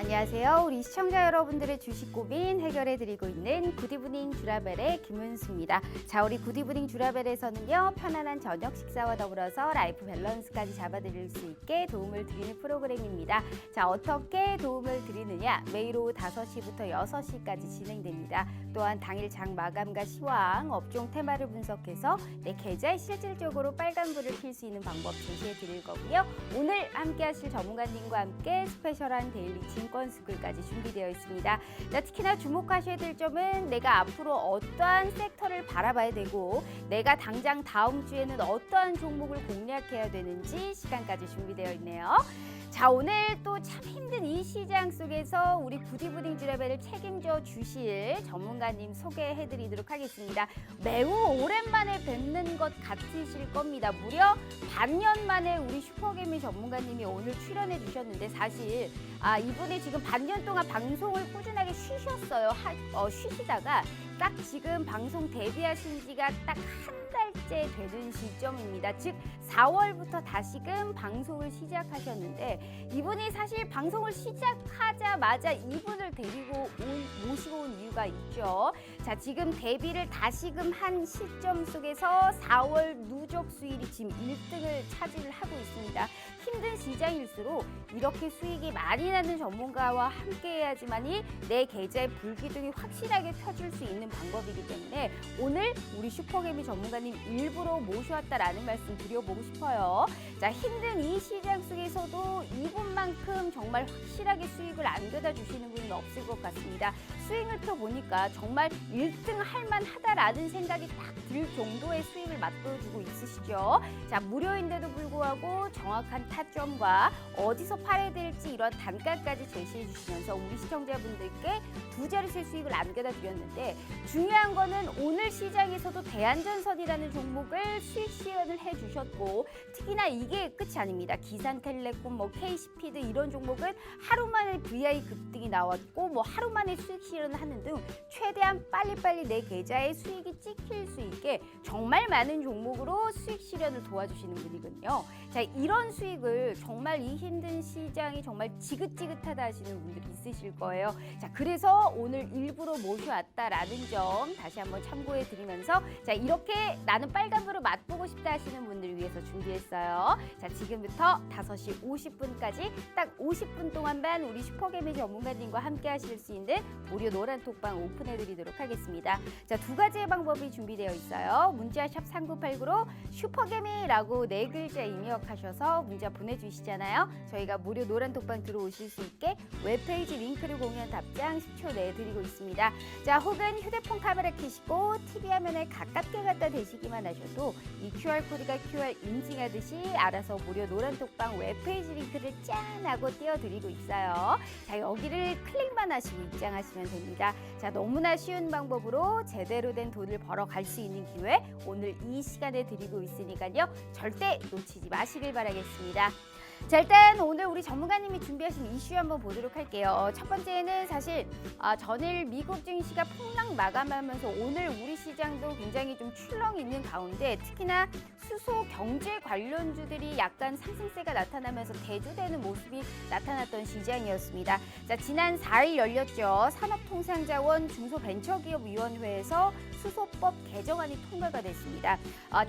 안녕하세요. 우리 시청자 여러분들의 주식 고민 해결해드리고 있는 굿이브닝 주라벨의 김은수입니다. 자, 우리 굿이브닝 주라벨에서는요, 편안한 저녁 식사와 더불어서 라이프 밸런스까지 잡아드릴 수 있게 도움을 드리는 프로그램입니다. 자, 어떻게 도움을 드리느냐? 매일 오후 5시부터 6시까지 진행됩니다. 또한 당일 장 마감과 시황, 업종 테마를 분석해서 내 계좌에 실질적으로 빨간불을 켤 수 있는 방법 제시해 드릴 거고요. 오늘 함께 하실 전문가님과 함께 스페셜한 데일리 증권 스쿨까지 준비되어 있습니다. 자, 특히나 주목하셔야 될 점은 내가 앞으로 어떠한 섹터를 바라봐야 되고 내가 당장 다음 주에는 어떠한 종목을 공략해야 되는지 시간까지 준비되어 있네요. 자, 오늘 또 참 힘든 이 시장 속에서 우리 굿이브닝 주라벨을 책임져 주실 전문가님 소개해드리도록 하겠습니다. 매우 오랜만에 뵙는 것 같으실 겁니다. 무려 반년 만에 우리 슈퍼개미 전문가님이 오늘 출연해 주셨는데 사실 이분이 지금 반년 동안 방송을 꾸준하게 쉬셨어요. 쉬시다가 딱 지금 방송 데뷔하신 지가 딱 한 달째 되는 시점입니다. 즉 4월부터 다시금 방송을 시작하셨는데 이분이 사실 방송을 시작하자마자 이분을 모시고 온 이유가 있죠. 자, 지금 데뷔를 다시금 한 시점 속에서 4월 누적 수익이 지금 1등을 차지를 하고 있습니다. 힘든 시장일수록 이렇게 수익이 많이 나는 전문가와 함께 해야지만이 내 계좌의 불기둥이 확실하게 펴줄 수 있는 방법이기 때문에 오늘 우리 슈퍼개미 전문가님 일부러 모셔왔다라는 말씀 드려보고 싶어요. 자, 힘든 이 시장 속에서도 이분만큼 정말 확실하게 수익을 안겨다 주시는 분은 없을 것 같습니다. 스윙을 펴보니까 정말 1등 할 만하다라는 생각이 딱 들 정도의 수익을 맛보여주고 있으시죠. 자, 무료인데도 불구하고 정확한 타점과 어디서 팔아야 될지 이런 단가까지 제시해 주시면서 우리 시청자분들께 두 자릿수 수익을 안겨다 드렸는데 중요한 거는 오늘 시장에서도 대한전선이라는 종목을 수익 실현을 해주셨고 특히나 이게 끝이 아닙니다. 기산텔레콤, KC피드 이런 종목은 하루 만에 VI 급등이 나왔고 하루 만에 수익 실현을 하는 등 최대한 빨리빨리 내 계좌에 수익이 찍힐 수 있게 정말 많은 종목으로 수익 실현을 도와주시는 분이거든요. 자, 이런 수익을 정말 이 힘든 시장이 정말 지긋지긋하다 하시는 분들이 있으실 거예요. 자, 그래서 오늘 일부러 모셔왔다라는 점 다시 한번 참고해 드리면서 자, 이렇게 나는 빨간불을 맛보고 싶다 하시는 분들을 위해서 준비했어요. 자, 지금부터 5시 50분까지 딱 50분 동안만 우리 슈퍼개미 전문가님과 함께 하실 수 있는 무료 노란 톡방 오픈해 드리도록 하겠습니다. 자, 두 가지의 방법이 준비되어 있어요. 문자 샵 3989로 슈퍼개미라고 네 글자 입력하셔서 문자 보내주시잖아요. 저희가 무료 노란 톡방 들어오실 수 있게 웹페이지 링크를 공유한 답장 10초 내에 드리고 있습니다. 자, 혹은 휴대폰 카메라 켜시고 TV 화면에 가깝게 갖다 대시기만 하셔도 이 QR코드가 QR 인증하듯이 알아서 무료 노란 톡방 웹페이지 링크를 짠 하고 띄워드리고 있어요. 자, 여기를 클릭만 하시고 입장하시면 됩니다. 자, 너무나 쉬운 방법으로 제대로 된 돈을 벌어갈 수 있는 기회 오늘 이 시간에 드리고 있으니까요. 절대 놓치지 마시길 바라겠습니다. 자, 일단 오늘 우리 전문가님이 준비하신 이슈 한번 보도록 할게요. 첫 번째는 사실 전일 미국 증시가 폭락 마감하면서 오늘 우리 시장도 굉장히 좀 출렁이 있는 가운데 특히나 수소 경제 관련주들이 약간 상승세가 나타나면서 대두되는 모습이 나타났던 시장이었습니다. 자, 지난 4일 열렸죠. 산업통상자원 중소벤처기업위원회에서 수소법 개정안이 통과가 됐습니다.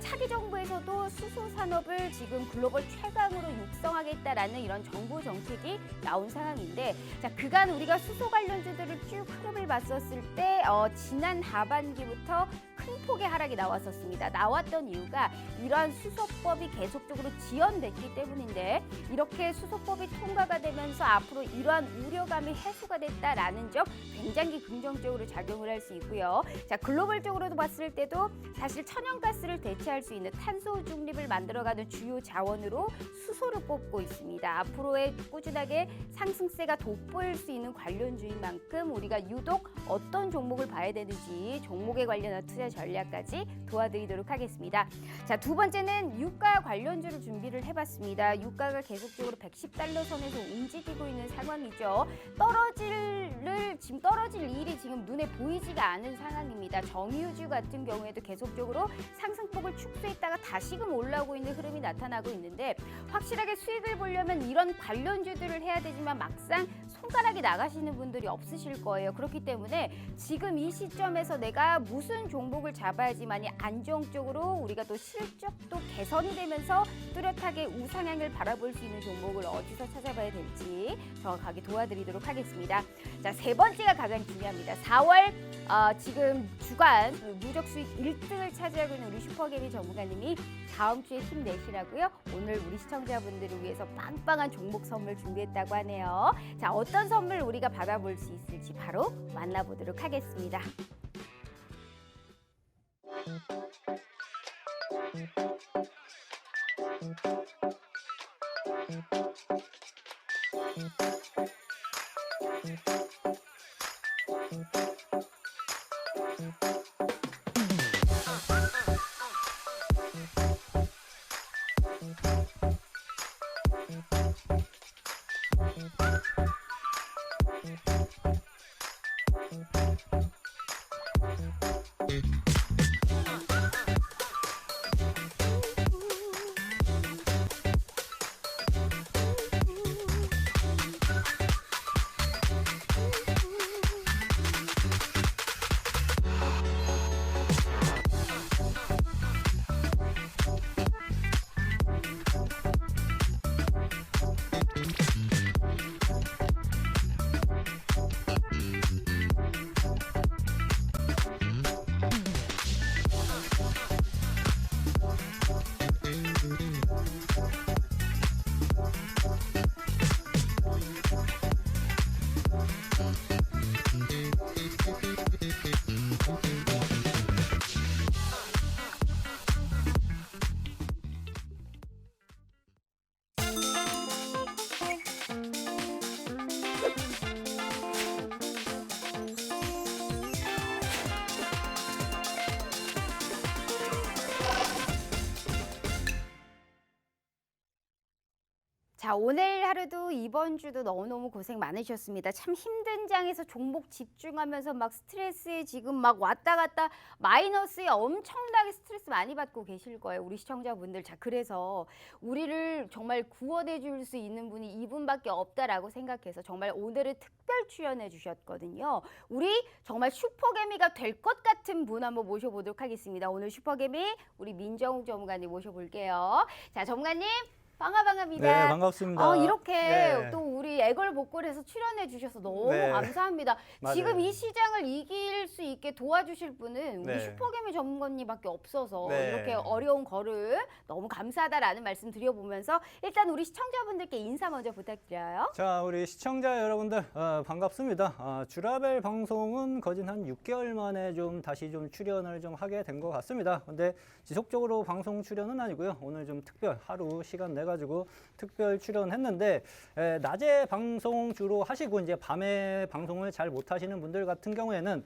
차기 정부에서도 수소 산업을 지금 글로벌 최강으로 육성하겠다라는 이런 정부 정책이 나온 상황인데 자, 그간 우리가 수소 관련주들을 쭉 흐름을 봤었을 때 지난 하반기부터 큰 폭의 하락이 나왔던 이유가 이러한 수소법이 계속적으로 지연됐기 때문인데 이렇게 수소법이 통과가 되면서 앞으로 이러한 우려감이 해소가 됐다라는 점 굉장히 긍정적으로 작용을 할 수 있고요. 자, 글로벌적으로도 봤을 때도 사실 천연가스를 대체할 수 있는 탄소 중립을 만들어가는 주요 자원으로 수소를 꼽고 있습니다. 앞으로의 꾸준하게 상승세가 돋보일 수 있는 관련주인 만큼 우리가 유독 어떤 종목을 봐야 되는지 종목에 관련한 투자 전략까지 도와드리도록 하겠습니다. 자, 두 번째는 유가 관련주를 준비를 해봤습니다. 유가가 계속적으로 $110 선에서 움직이고 있는 상황이죠. 떨어질 주를 지금 떨어질 일이 지금 눈에 보이지가 않은 상황입니다. 정유주 같은 경우에도 계속적으로 상승폭을 축소했다가 다시금 올라오고 있는 흐름이 나타나고 있는데 확실하게 수익을 보려면 이런 관련주들을 해야 되지만 막상 손가락이 나가시는 분들이 없으실 거예요. 그렇기 때문에 지금 이 시점에서 내가 무슨 종목을 잡아야지만이 안정적으로 우리가 또 실적도 개선이 되면서 뚜렷하게 우상향을 바라볼 수 있는 종목을 어디서 찾아봐야 될지 정확하게 도와드리도록 하겠습니다. 자, 세 번째가 가장 중요합니다. 4월 지금 주간 누적 수익 1등을 차지하고 있는 우리 슈퍼개미 전문가님이 다음 주에 힘내시라고요. 오늘 우리 시청자분들을 위해서 빵빵한 종목 선물 준비했다고 하네요. 자, 어떤 선물 우리가 받아볼 수 있을지 바로 만나보도록 하겠습니다. 자, 오늘 하루도 이번 주도 너무너무 고생 많으셨습니다. 참 힘든 장에서 종목 집중하면서 막 스트레스에 지금 막 왔다 갔다 마이너스에 엄청나게 스트레스 많이 받고 계실 거예요. 우리 시청자분들. 자, 그래서 우리를 정말 구원해 줄 수 있는 분이 이분밖에 없다라고 생각해서 정말 오늘은 특별 출연해 주셨거든요. 우리 정말 슈퍼개미가 될 것 같은 분 한번 모셔보도록 하겠습니다. 오늘 슈퍼개미 우리 민정욱 전문가님 모셔볼게요. 자, 전문가님. 반갑습니다. 네, 반갑습니다. 이렇게 네. 또 우리 애걸복걸해서 출연해 주셔서 너무 네. 감사합니다. 맞아요. 지금 이 시장을 이길 수 있게 도와주실 분은 우리 네. 슈퍼개미 전문가님밖에 없어서 네. 이렇게 어려운 거를 너무 감사하다라는 말씀 드려보면서 일단 우리 시청자분들께 인사 먼저 부탁드려요. 자, 우리 시청자 여러분들 반갑습니다. 주라벨 방송은 거진 한 6개월 만에 좀 다시 좀 출연을 좀 하게 된 것 같습니다. 근데 지속적으로 방송 출연은 아니고요. 오늘 좀 특별 하루 시간 내 가지고 특별 출연했는데 낮에 방송 주로 하시고 이제 밤에 방송을 잘 못 하시는 분들 같은 경우에는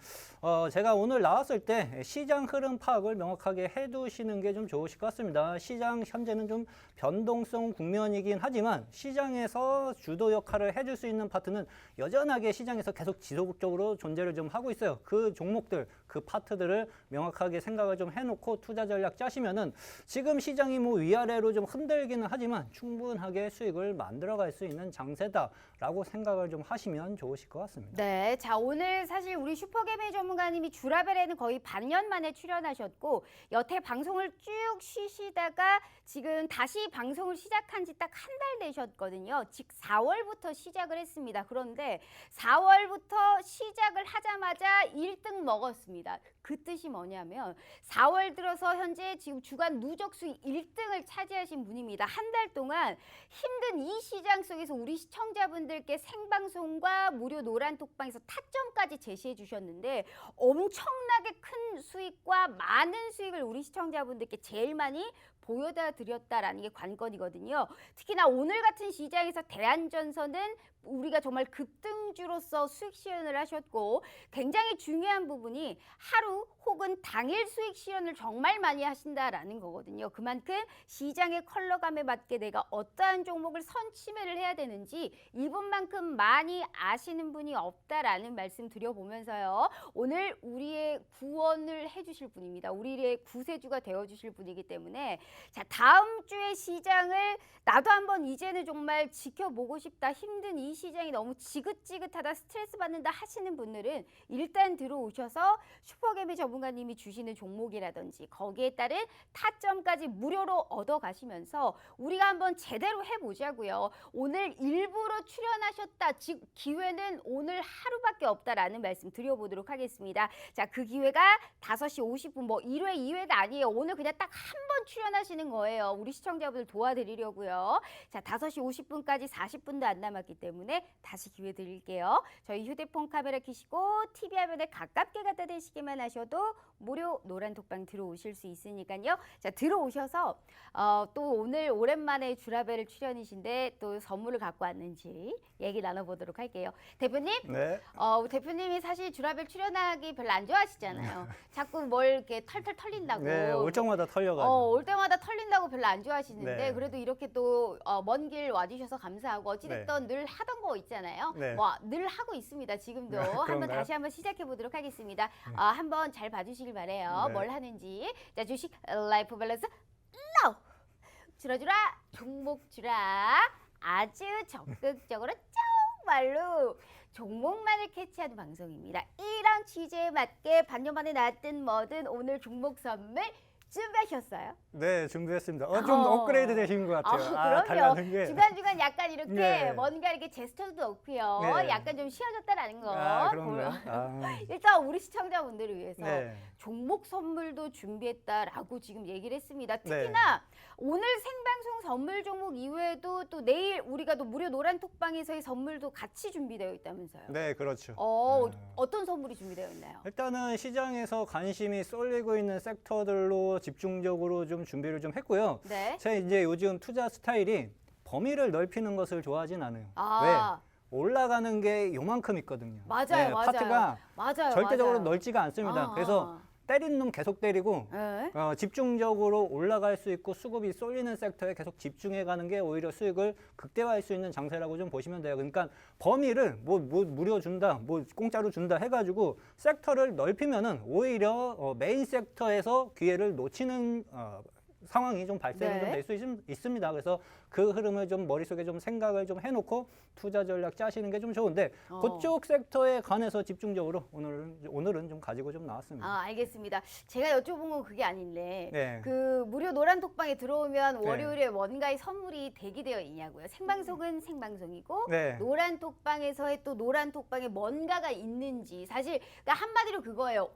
제가 오늘 나왔을 때 시장 흐름 파악을 명확하게 해두시는 게 좀 좋으실 것 같습니다. 시장 현재는 좀 변동성 국면이긴 하지만 시장에서 주도 역할을 해줄 수 있는 파트는 여전하게 시장에서 계속 지속적으로 존재를 좀 하고 있어요. 그 종목들, 그 파트들을 명확하게 생각을 좀 해놓고 투자 전략 짜시면은 지금 시장이 뭐 위아래로 좀 흔들기는 하지만 충분하게 수익을 만들어갈 수 있는 장세다라고 생각을 좀 하시면 좋으실 것 같습니다. 네, 자 오늘 사실 우리 슈퍼개미 전문가님이 주라벨에는 거의 반년 만에 출연하셨고 여태 방송을 쭉 쉬시다가 지금 다시 방송을 시작한 지 딱 한 달 되셨거든요. 즉 4월부터 시작을 했습니다. 그런데 4월부터 시작을 하자마자 1등 먹었습니다. 그 뜻이 뭐냐면 4월 들어서 현재 지금 주간 누적 수익 1등을 차지하신 분입니다. 한 달 동안 힘든 이 시장 속에서 우리 시청자분들께 생방송과 무료 노란톡방에서 타점까지 제시해 주셨는데 엄청나게 큰 수익과 많은 수익을 우리 시청자분들께 제일 많이 보여다 드렸다라는 게 관건이거든요. 특히나 오늘 같은 시장에서 대한전선은 우리가 정말 급등주로서 수익 실현을 하셨고 굉장히 중요한 부분이 하루 혹은 당일 수익 실현을 정말 많이 하신다라는 거거든요. 그만큼 시장의 컬러감에 맞게 내가 어떠한 종목을 선취매를 해야 되는지 이분만큼 많이 아시는 분이 없다라는 말씀 드려보면서요. 오늘 우리의 구원을 해주실 분입니다. 우리의 구세주가 되어주실 분이기 때문에 자, 다음 주의 시장을 나도 한번 이제는 정말 지켜보고 싶다. 힘든 이 시장이 너무 지긋지긋하다. 스트레스 받는다 하시는 분들은 일단 들어오셔서 슈퍼개미 전문가님이 주시는 종목이라든지 거기에 따른 타점까지 무료로 얻어가시면서 우리가 한번 제대로 해보자고요. 오늘 일부러 출연하셨다. 즉 기회는 오늘 하루밖에 없다라는 말씀 드려보도록 하겠습니다. 자, 그 기회가 5시 50분 뭐 1회, 2회가 아니에요. 오늘 그냥 딱 한 번 출연하시는 거예요. 우리 시청자분들 도와드리려고요. 자, 5시 50분까지 40분도 안 남았기 때문에 다시 기회 드릴게요. 저희 휴대폰 카메라 켜시고 TV 화면에 가깝게 갖다 대시기만 하셔도 무료 노란 톡방 들어오실 수 있으니까요. 자, 들어오셔서 또 오늘 오랜만에 주라벨 출연이신데 또 선물을 갖고 왔는지 얘기 나눠보도록 할게요. 대표님, 네. 대표님이 사실 주라벨 출연하기 별로 안 좋아하시잖아요. 자꾸 뭘 이렇게 털털 털린다고. 네, 올 때마다 털려가지고. 올 때마다 털린다고 별로 안 좋아하시는데 네. 그래도 이렇게 또 먼 길 와주셔서 감사하고 어찌됐든 늘 하던 거 있잖아요. 네. 뭐 늘 하고 있습니다. 지금도 한번 그런가요? 다시 한번 시작해 보도록 하겠습니다. 한번 잘 봐주시길 바래요. 네. 뭘 하는지. 자, 주식 라이프 밸런스 NO! 주라주라 종목 주라 아주 적극적으로 정말로 종목만을 캐치하는 방송입니다. 이런 취지에 맞게 반년 만에 나왔든 뭐든 오늘 종목 선물 준비하셨어요? 네, 준비했습니다. 좀 업그레이드 되신 것 같아요. 그럼요. 달라는 게. 중간중간 약간 이렇게 네. 뭔가 이렇게 제스처도 넣고요. 네. 약간 좀 쉬어졌다라는 거. 그런가요? 일단 우리 시청자분들을 위해서 네. 종목 선물도 준비했다라고 지금 얘기를 했습니다. 네. 특히나 오늘 생방송 선물 종목 이외에도 또 내일 우리가 또 무료 노란 톡방에서의 선물도 같이 준비되어 있다면서요. 네, 그렇죠. 어떤 선물이 준비되어 있나요? 일단은 시장에서 관심이 쏠리고 있는 섹터들로 집중적으로 좀 준비를 좀 했고요. 네. 제가 이제 요즘 투자 스타일이 범위를 넓히는 것을 좋아하진 않아요. 아, 왜? 올라가는 게 요만큼 있거든요. 맞아요, 맞아요. 파트가 맞아요. 절대적으로 맞아요. 넓지가 않습니다. 그래서 때린 놈 계속 때리고 네. 집중적으로 올라갈 수 있고 수급이 쏠리는 섹터에 계속 집중해 가는 게 오히려 수익을 극대화할 수 있는 장세라고 좀 보시면 돼요. 그러니까 범위를 뭐 무료 준다, 뭐 공짜로 준다 해가지고 섹터를 넓히면은 오히려 메인 섹터에서 기회를 놓치는 상황이 좀 발생이 좀 될 수 있습니다. 그래서 그 흐름을 좀 머릿속에 좀 생각을 좀 해놓고 투자 전략 짜시는 게 좀 좋은데 그쪽 섹터에 관해서 집중적으로 오늘은 좀 가지고 좀 나왔습니다. 알겠습니다. 제가 여쭤본 건 그게 아닌데 네. 그 무료 노란 톡방에 들어오면 월요일에 뭔가의 선물이 대기되어 있냐고요. 생방송은 생방송이고 네. 노란 톡방에서의 또 노란 톡방에 뭔가가 있는지 사실 그러니까 한마디로 그거예요.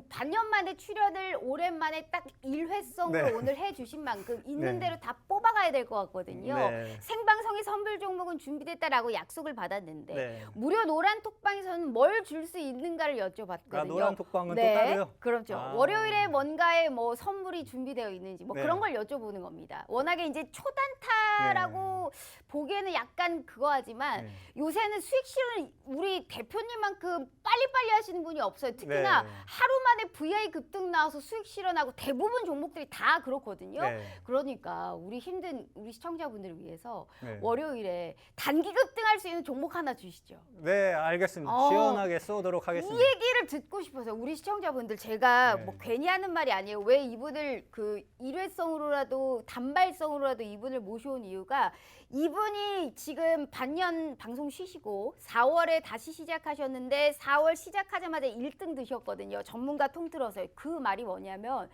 반년 만에 출연을 오랜만에 딱 1회성으로 네. 오늘 해주신 만큼 있는 네. 대로 다 뽑아가야 될 것 같거든요. 네. 생방송의 선물 종목은 준비됐다라고 약속을 받았는데 네. 무료 노란 톡방에서는 뭘 줄 수 있는가를 여쭤봤거든요. 노란 톡방은 네, 또 따로요? 그렇죠. 월요일에 뭔가에 뭐 선물이 준비되어 있는지 뭐 네. 그런 걸 여쭤보는 겁니다. 워낙에 이제 초단타라고 보기에는 약간 그거 하지만 네. 요새는 수익 실현을 우리 대표님만큼 빨리빨리 하시는 분이 없어요. 특히나 네. 하루 만에 VI 급등 나와서 수익 실현하고 대부분 종목들이 다 그렇거든요. 네. 그러니까 우리 힘든 우리 시청자분들을 위해서 네. 월요일에 단기 급등할 수 있는 종목 하나 주시죠. 네, 알겠습니다. 시원하게 쏘도록 이 하겠습니다. 얘기를 듣고 싶어서 우리 시청자분들 제가 네. 뭐 괜히 하는 말이 아니에요. 왜 이분을 그 일회성으로라도 단발성으로라도 이분을 모셔온 이유가 이분이 지금 반년 방송 쉬시고 4월에 다시 시작하셨는데 4월 시작하자마자 1등 드셨거든요. 전문가 통틀어서 그 말이 뭐냐면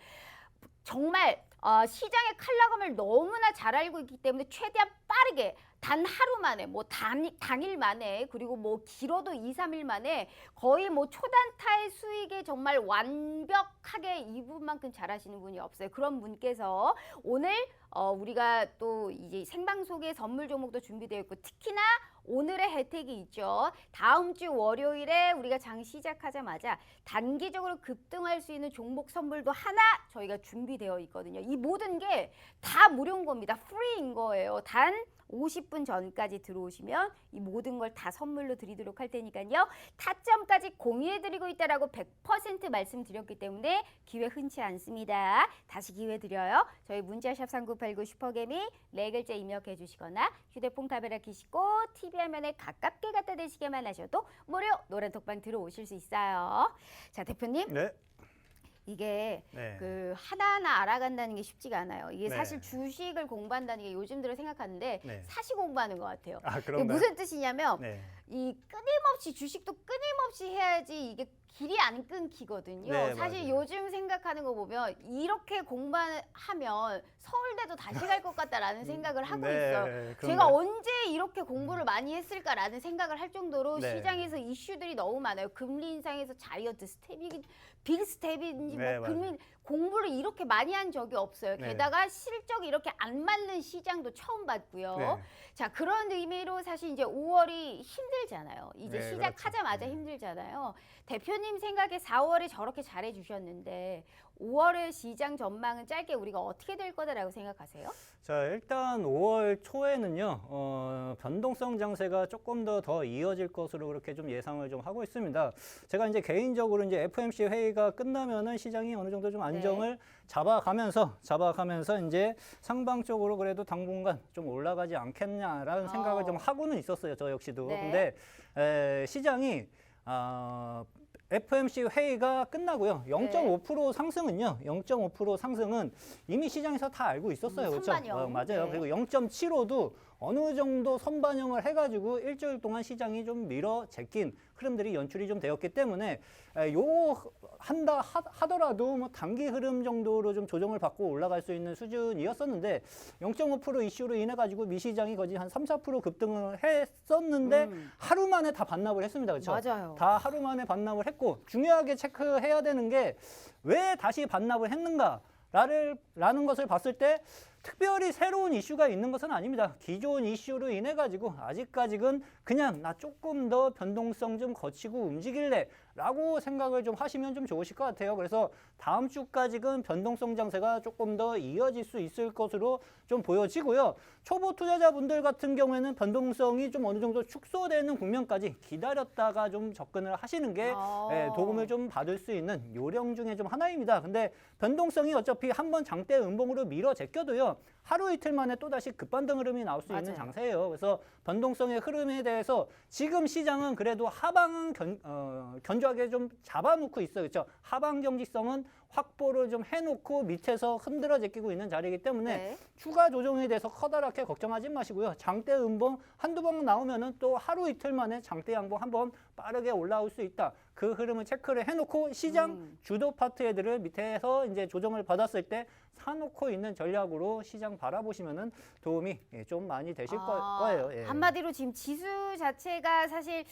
정말 시장의 컬러감을 너무나 잘 알고 있기 때문에 최대한 빠르게 단 하루 만에 뭐 당일 만에 그리고 뭐 길어도 2, 3일 만에 거의 뭐 초단타의 수익에 정말 완벽하게 이분만큼 잘하시는 분이 없어요. 그런 분께서 오늘 우리가 또 이제 생방송에 선물 종목도 준비되어 있고 특히나 오늘의 혜택이 있죠. 다음 주 월요일에 우리가 장 시작하자마자 단기적으로 급등할 수 있는 종목 선물도 하나 저희가 준비되어 있거든요. 이 모든 게 다 무료인 겁니다. 프리인 거예요. 단 50분 전까지 들어오시면 이 모든 걸 다 선물로 드리도록 할 테니까요. 타점까지 공유해드리고 있다라고 100% 말씀드렸기 때문에 기회 흔치 않습니다. 다시 기회 드려요. 저희 문자샵 3989 슈퍼개미 네 글자 입력해 주시거나 휴대폰 카메라 켜시고 TV 화면에 가깝게 갖다 대시기만 하셔도 무료 노란 톡방 들어오실 수 있어요. 자, 대표님. 네. 이게 네. 그 하나하나 알아간다는 게 쉽지가 않아요. 이게 네. 사실 주식을 공부한다는 게 요즘 들어 생각하는데 네. 사시 공부하는 것 같아요. 아, 이게 그런가요? 무슨 뜻이냐면 네. 이 끊임없이 주식도 끊임없이 해야지 이게 길이 안 끊기거든요. 네, 사실 맞아요. 요즘 생각하는 거 보면 이렇게 공부하면 서울대도 다시 갈 것 같다라는 생각을 하고 네, 있어요. 제가 그런가요? 언제 이렇게 공부를 많이 했을까라는 생각을 할 정도로 네. 시장에서 이슈들이 너무 많아요. 금리 인상에서 자이언트 스텝이긴 빅 스텝인지 네, 뭐 금리 공부를 이렇게 많이 한 적이 없어요. 네. 게다가 실적이 이렇게 안 맞는 시장도 처음 봤고요. 네. 자, 그런 의미로 사실 이제 5월이 힘들잖아요. 이제 네, 시작하자마자 그렇죠. 네. 힘들잖아요. 대표님 생각에 4월에 저렇게 잘해 주셨는데 5월의 시장 전망은 짧게 우리가 어떻게 될 거다라고 생각하세요? 자, 일단 5월 초에는요, 변동성 장세가 조금 더 이어질 것으로 그렇게 좀 예상을 좀 하고 있습니다. 제가 이제 개인적으로 이제 FOMC 회의가 끝나면은 시장이 어느 정도 좀 안정을 잡아가면서 이제 상방 쪽으로 그래도 당분간 좀 올라가지 않겠냐라는 생각을 좀 하고는 있었어요. 저 역시도. 네. 근데 시장이 FOMC 회의가 끝나고요. 0.5% 상승은요. 0.5% 상승은 이미 시장에서 다 알고 있었어요. 그렇죠? 선반영. 맞아요. 네. 그리고 0.75도 어느 정도 선반영을 해가지고 일주일 동안 시장이 좀 밀어 제낀 흐름들이 연출이 좀 되었기 때문에 하더라도 뭐 단기 흐름 정도로 좀 조정을 받고 올라갈 수 있는 수준이었었는데 0.5% 이슈로 인해 가지고 미시장이 거의 한 3, 4% 급등을 했었는데 하루 만에 다 반납을 했습니다. 그렇죠? 맞아요. 다 하루 만에 반납을 했고 중요하게 체크해야 되는 게 왜 다시 반납을 했는가? 라는 것을 봤을 때 특별히 새로운 이슈가 있는 것은 아닙니다. 기존 이슈로 인해 가지고 아직까지는 그냥 나 조금 더 변동성 좀 거치고 움직일래 라고 생각을 좀 하시면 좀 좋으실 것 같아요. 그래서 다음 주까지는 변동성 장세가 조금 더 이어질 수 있을 것으로 좀 보여지고요. 초보 투자자분들 같은 경우에는 변동성이 좀 어느 정도 축소되는 국면까지 기다렸다가 좀 접근을 하시는 게 도움을 좀 받을 수 있는 요령 중에 좀 하나입니다. 근데 변동성이 어차피 한번 장대 음봉으로 밀어 제껴도요. 하루 이틀 만에 또다시 급반등 흐름이 나올 수 있는 장세예요. 그래서 변동성의 흐름에 대해서 지금 시장은 그래도 하방은 견조하게 좀 잡아놓고 있어요. 그렇죠? 하방 경직성은 확보를 좀 해놓고 밑에서 흔들어 제끼고 있는 자리이기 때문에 추가 조정에 대해서 커다랗게 걱정하지 마시고요. 장대 음봉 한두 번 나오면은 또 하루 이틀 만에 장대 양봉 한번 빠르게 올라올 수 있다. 그 흐름을 체크를 해놓고 시장 주도 파트 애들을 밑에서 이제 조정을 받았을 때 사놓고 있는 전략으로 시장 바라보시면은 도움이 좀 많이 되실 거예요. 예. 한마디로 지금 지수 자체가 사실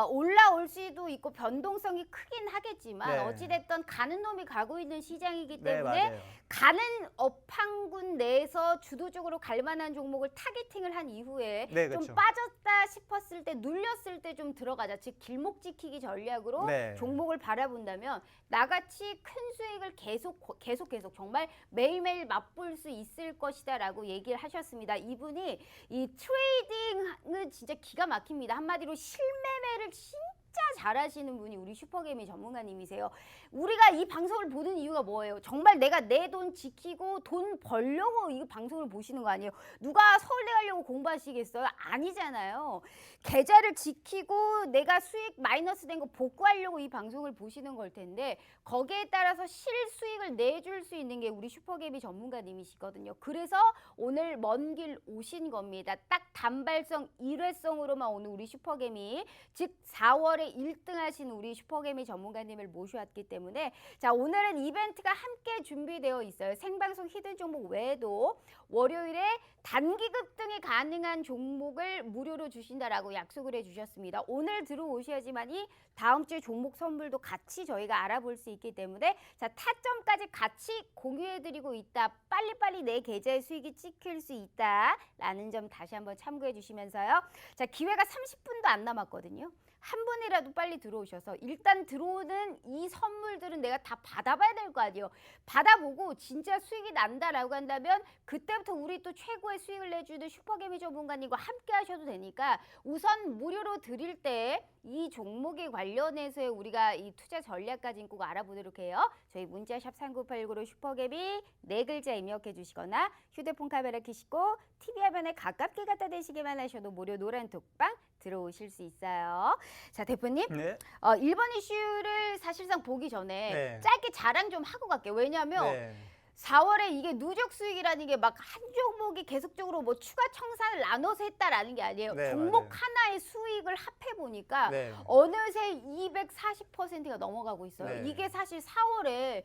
올라올 수도 있고 변동성이 크긴 하겠지만 네. 어찌됐든 가는 놈이 가고 있는 시장이기 네, 때문에 맞아요. 가는 업황군 내에서 주도적으로 갈 만한 종목을 타겟팅을 한 이후에 네, 좀 그렇죠. 빠졌다 싶었을 때 눌렸을 때 좀 들어가자. 즉 길목 지키기 전략으로 네. 종목을 바라본다면 나같이 큰 수익을 계속 정말 매일매일 맛볼 수 있을 것이다라고 얘기를 하셨습니다. 이분이 이 트레이딩은 진짜 기가 막힙니다. 한마디로 실매매를 진짜 잘하시는 분이 우리 슈퍼개미 전문가님이세요. 우리가 이 방송을 보는 이유가 뭐예요? 정말 내가 내 돈 지키고 돈 벌려고 이 방송을 보시는 거 아니에요? 누가 서울대 가려고 공부하시겠어요? 아니잖아요. 계좌를 지키고 내가 수익 마이너스 된 거 복구하려고 이 방송을 보시는 걸 텐데 거기에 따라서 실수익을 내줄 수 있는 게 우리 슈퍼개미 전문가님이시거든요. 그래서 오늘 먼 길 오신 겁니다. 딱 단발성 일회성으로만 오는 우리 슈퍼개미, 즉 4월에 1등 하신 우리 슈퍼개미 전문가님을 모셔왔기 때문에 자, 오늘은 이벤트가 함께 준비되어 있어요. 생방송 히든 종목 외에도 월요일에 단기 급등이 가능한 종목을 무료로 주신다라고 약속을 해주셨습니다. 오늘 들어오셔야지만이 다음 주에 종목 선물도 같이 저희가 알아볼 수 있기 때문에 자, 타점까지 같이 공유해드리고 있다. 빨리빨리 내 계좌의 수익이 찍힐 수 있다라는 점 다시 한번 참고해 주시면서요. 자, 기회가 30분도 안 남았거든요. 한 분이라도 빨리 들어오셔서 일단 들어오는 이 선물들은 내가 다 받아봐야 될 거 아니에요. 받아보고 진짜 수익이 난다라고 한다면 그때부터 우리 또 최고의 수익을 내주는 슈퍼개미 전문가님과 함께 하셔도 되니까 우선 무료로 드릴 때 이 종목에 관련해서 우리가 이 투자 전략까지 꼭 알아보도록 해요. 저희 문자샵 3989로 슈퍼개미 4글자 입력해 주시거나 휴대폰 카메라 켜시고 TV 화면에 가깝게 갖다 대시기만 하셔도 무료 노란 톡방 들어오실 수 있어요. 자, 대표님. 네. 1번 이슈를 사실상 보기 전에 네. 짧게 자랑 좀 하고 갈게요. 왜냐하면 네. 4월에 이게 누적 수익이라는 게 막 한 종목이 계속적으로 뭐 추가 청산을 나눠서 했다라는 게 아니에요. 네, 종목 맞아요. 하나의 수익을 합해 보니까 네. 어느새 240%가 넘어가고 있어요. 네. 이게 사실 4월에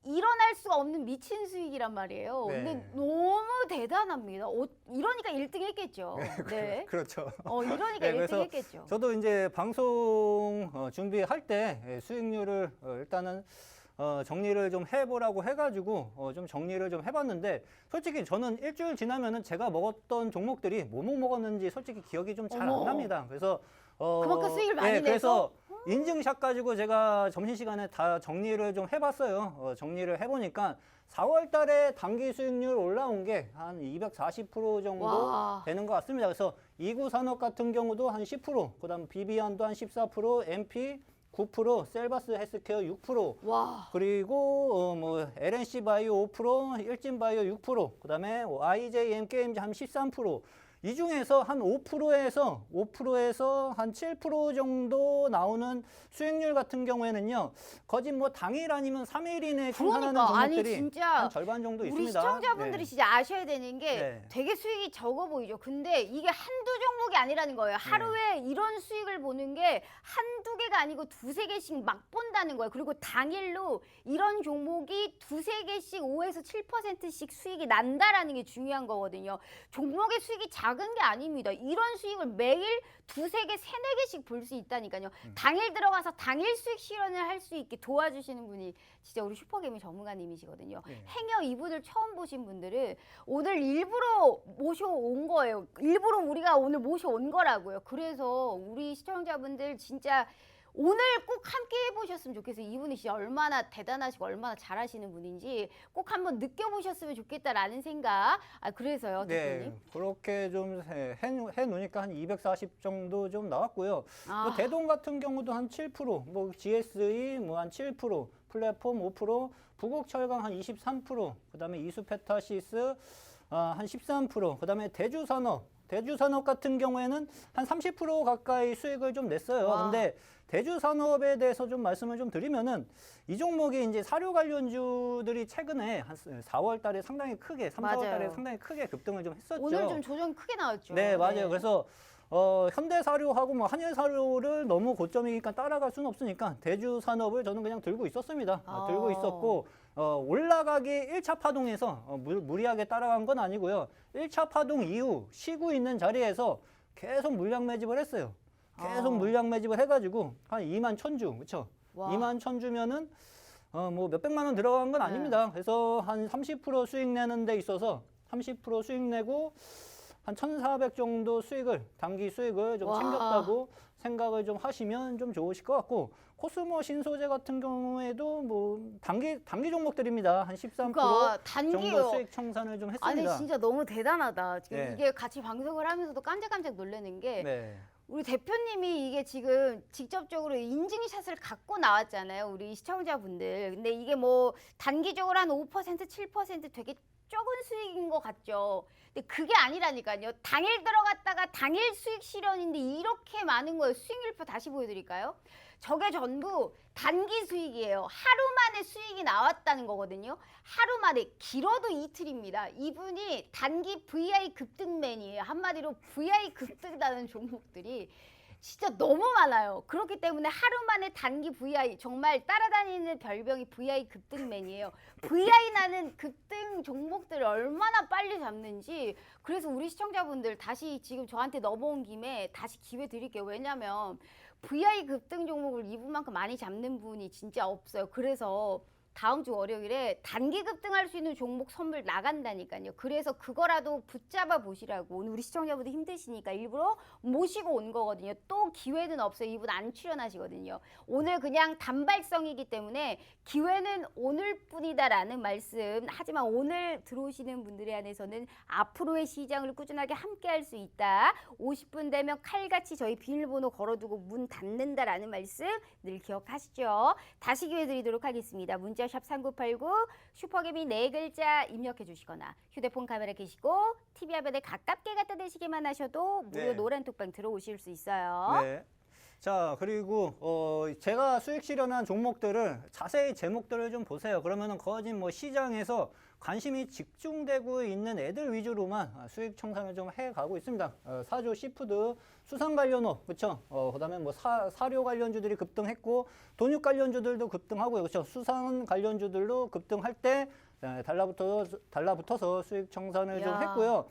일어날 수가 없는 미친 수익이란 말이에요. 네. 근데 너무 대단합니다. 이러니까 1등 했겠죠. 네. 그렇죠. 이러니까 네, 1등 그래서 했겠죠. 저도 이제 방송 준비할 때 수익률을 일단은 정리를 좀 해보라고 해가지고 좀 정리를 좀 해봤는데 솔직히 저는 일주일 지나면은 제가 먹었던 종목들이 뭐뭐 먹었는지 솔직히 기억이 좀 잘 안 어머. 납니다. 그래서 그만큼 수익을 많이 그래서 내서? 인증샷 가지고 제가 점심시간에 다 정리를 좀 해봤어요. 정리를 해보니까 4월 달에 단기 수익률 올라온 게 한 240% 정도 와. 되는 것 같습니다. 그래서 이구산업 같은 경우도 한 10%, 그다음 비비안도 한 14%, MP 9%, 셀바스 헬스케어 6%, 와. 그리고 뭐 LNC 바이오 5%, 일진 바이오 6%, 그다음에 IJM 게임즈 한 13%. 이 중에서 한 5%에서 한 7% 정도 나오는 수익률 같은 경우에는요, 거짓 뭐 당일 아니면 3일 이내에 청산하는 그러니까 아니 종목들이 진짜 한 절반 정도 우리 있습니다. 시청자분들이 네. 진짜 아셔야 되는 게 네. 되게 수익이 적어 보이죠. 근데 이게 한두 종목이 아니라는 거예요. 하루에 이런 수익을 보는 게 한두 개가 아니고 두세 개씩 막 본다는 거예요. 그리고 당일로 이런 종목이 두세 개씩 5에서 7%씩 수익이 난다라는 게 중요한 거거든요. 종목의 수익이 작은 게 아닙니다. 이런 수익을 매일 두세 개, 세네 개씩 볼 수 있다니까요. 당일 들어가서 당일 수익 실현을 할 수 있게 도와주시는 분이 진짜 우리 슈퍼개미 전문가님이시거든요. 네. 행여 이분을 처음 보신 분들은 오늘 일부러 모셔온 거예요. 일부러 우리가 오늘 모셔온 거라고요. 그래서 우리 시청자분들 진짜 오늘 꼭 함께 해보셨으면 좋겠어요. 이분이 진짜 얼마나 대단하시고 얼마나 잘하시는 분인지 꼭 한번 느껴보셨으면 좋겠다라는 생각. 그래서요, 대표님. 네, 그렇게 좀 해놓으니까 한 240 정도 좀 나왔고요. 아. 뭐 대동 같은 경우도 한 7%, 뭐 GSE 뭐 한 7%, 플랫폼 5%, 부국철강 한 23%, 그다음에 이수페타시스 한 13%, 그다음에 대주산업 같은 경우에는 한 30% 가까이 수익을 좀 냈어요. 와. 근데 대주산업에 대해서 좀 말씀을 좀 드리면은 이 종목이 이제 사료 관련주들이 최근에 한 4월 달에 상당히 크게, 3, 4월 달에 맞아요. 상당히 크게 급등을 좀 했었죠. 오늘 좀 조정이 크게 나왔죠. 네, 맞아요. 그래서 현대사료하고 뭐 한일사료를 너무 고점이니까 따라갈 수는 없으니까 대주산업을 저는 그냥 들고 있었습니다. 들고 있었고 올라가기 1차 파동에서 무리하게 따라간 건 아니고요. 1차 파동 이후 쉬고 있는 자리에서 계속 물량 매집을 했어요. 계속 물량 매집을 해가지고 한 2만 1,000주, 그렇죠? 와. 2만 1,000주면은 뭐 몇백만 원 들어간 건 네. 아닙니다. 그래서 한 30% 수익 내는 데 있어서 30% 수익 내고 한 1,400 정도 단기 수익을 좀 와. 챙겼다고 생각을 좀 하시면 좀 좋으실 것 같고, 코스모 신소재 같은 경우에도 뭐 단기 종목들입니다. 한 13% 그러니까 정도 단기요. 수익 청산을 좀 아니 했습니다. 진짜 너무 대단하다. 지금 네. 이게 같이 방송을 하면서도 깜짝깜짝 놀라는 게 네. 우리 대표님이 이게 지금 직접적으로 인증샷을 갖고 나왔잖아요. 우리 시청자분들. 근데 이게 뭐 단기적으로 한 5%, 7% 되게 적은 수익인 것 같죠. 근데 그게 아니라니까요. 당일 들어갔다가 당일 수익 실현인데 이렇게 많은 거예요. 수익률표 다시 보여드릴까요? 저게 전부 단기 수익이에요. 하루 만에 수익이 나왔다는 거거든요. 하루 만에, 길어도 이틀입니다. 이분이 단기 VI 급등맨이에요. 한마디로 VI 급등다는 종목들이 진짜 너무 많아요. 그렇기 때문에 하루 만에 단기 VI 정말 따라다니는 별명이 VI 급등맨이에요. VI 나는 급등 종목들을 얼마나 빨리 잡는지. 그래서 우리 시청자분들 다시 지금 저한테 넘어온 김에 다시 기회 드릴게요. 왜냐면 VI 급등 종목을 이분만큼 많이 잡는 분이 진짜 없어요. 그래서 다음 주 월요일에 단기 급등할 수 있는 종목 선물 나간다니까요. 그래서 그거라도 붙잡아 보시라고 오늘 우리 시청자분들 힘드시니까 일부러 모시고 온 거거든요. 또 기회는 없어요. 이분 안 출연하시거든요. 오늘 그냥 단발성이기 때문에 기회는 오늘뿐이다라는 말씀. 하지만 오늘 들어오시는 분들에 한해서는 앞으로의 시장을 꾸준하게 함께할 수 있다. 50분 되면 칼같이 저희 비밀번호 걸어두고 문 닫는다라는 말씀 늘 기억하시죠. 다시 기회 드리도록 하겠습니다. 문자 샵 3989 슈퍼개미 4글자 입력해 주시거나 휴대폰 카메라 켜시고 TV 화면에 가깝게 갖다 대시기만 하셔도 무료 네. 노란 톡방 들어오실 수 있어요. 네. 자, 그리고 제가 수익 실현한 종목들을 자세히 제목들을 좀 보세요. 그러면은 거진 뭐 시장에서 관심이 집중되고 있는 애들 위주로만 수익 청산을 좀 해가고 있습니다. 사조, 시푸드, 수산 관련업, 그렇죠? 그다음에 뭐 사료 관련주들이 급등했고 돈육 관련주들도 급등하고요, 그렇죠? 수산 관련주들도 급등할 때 달라붙어서 수익 청산을 좀 야. 했고요.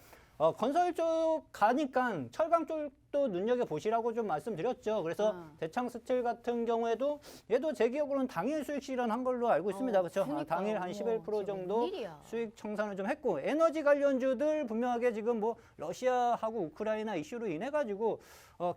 건설 쪽 가니까 철강 쪽도 눈여겨보시라고 좀 말씀드렸죠. 그래서 대창 스틸 같은 경우에도 얘도 제 기억으로는 당일 수익 실현한 걸로 알고 있습니다. 그렇죠? 그러니까요. 당일 한 11% 정도 웬일이야. 수익 청산을 좀 했고 에너지 관련주들 분명하게 지금 뭐 러시아하고 우크라이나 이슈로 인해 가지고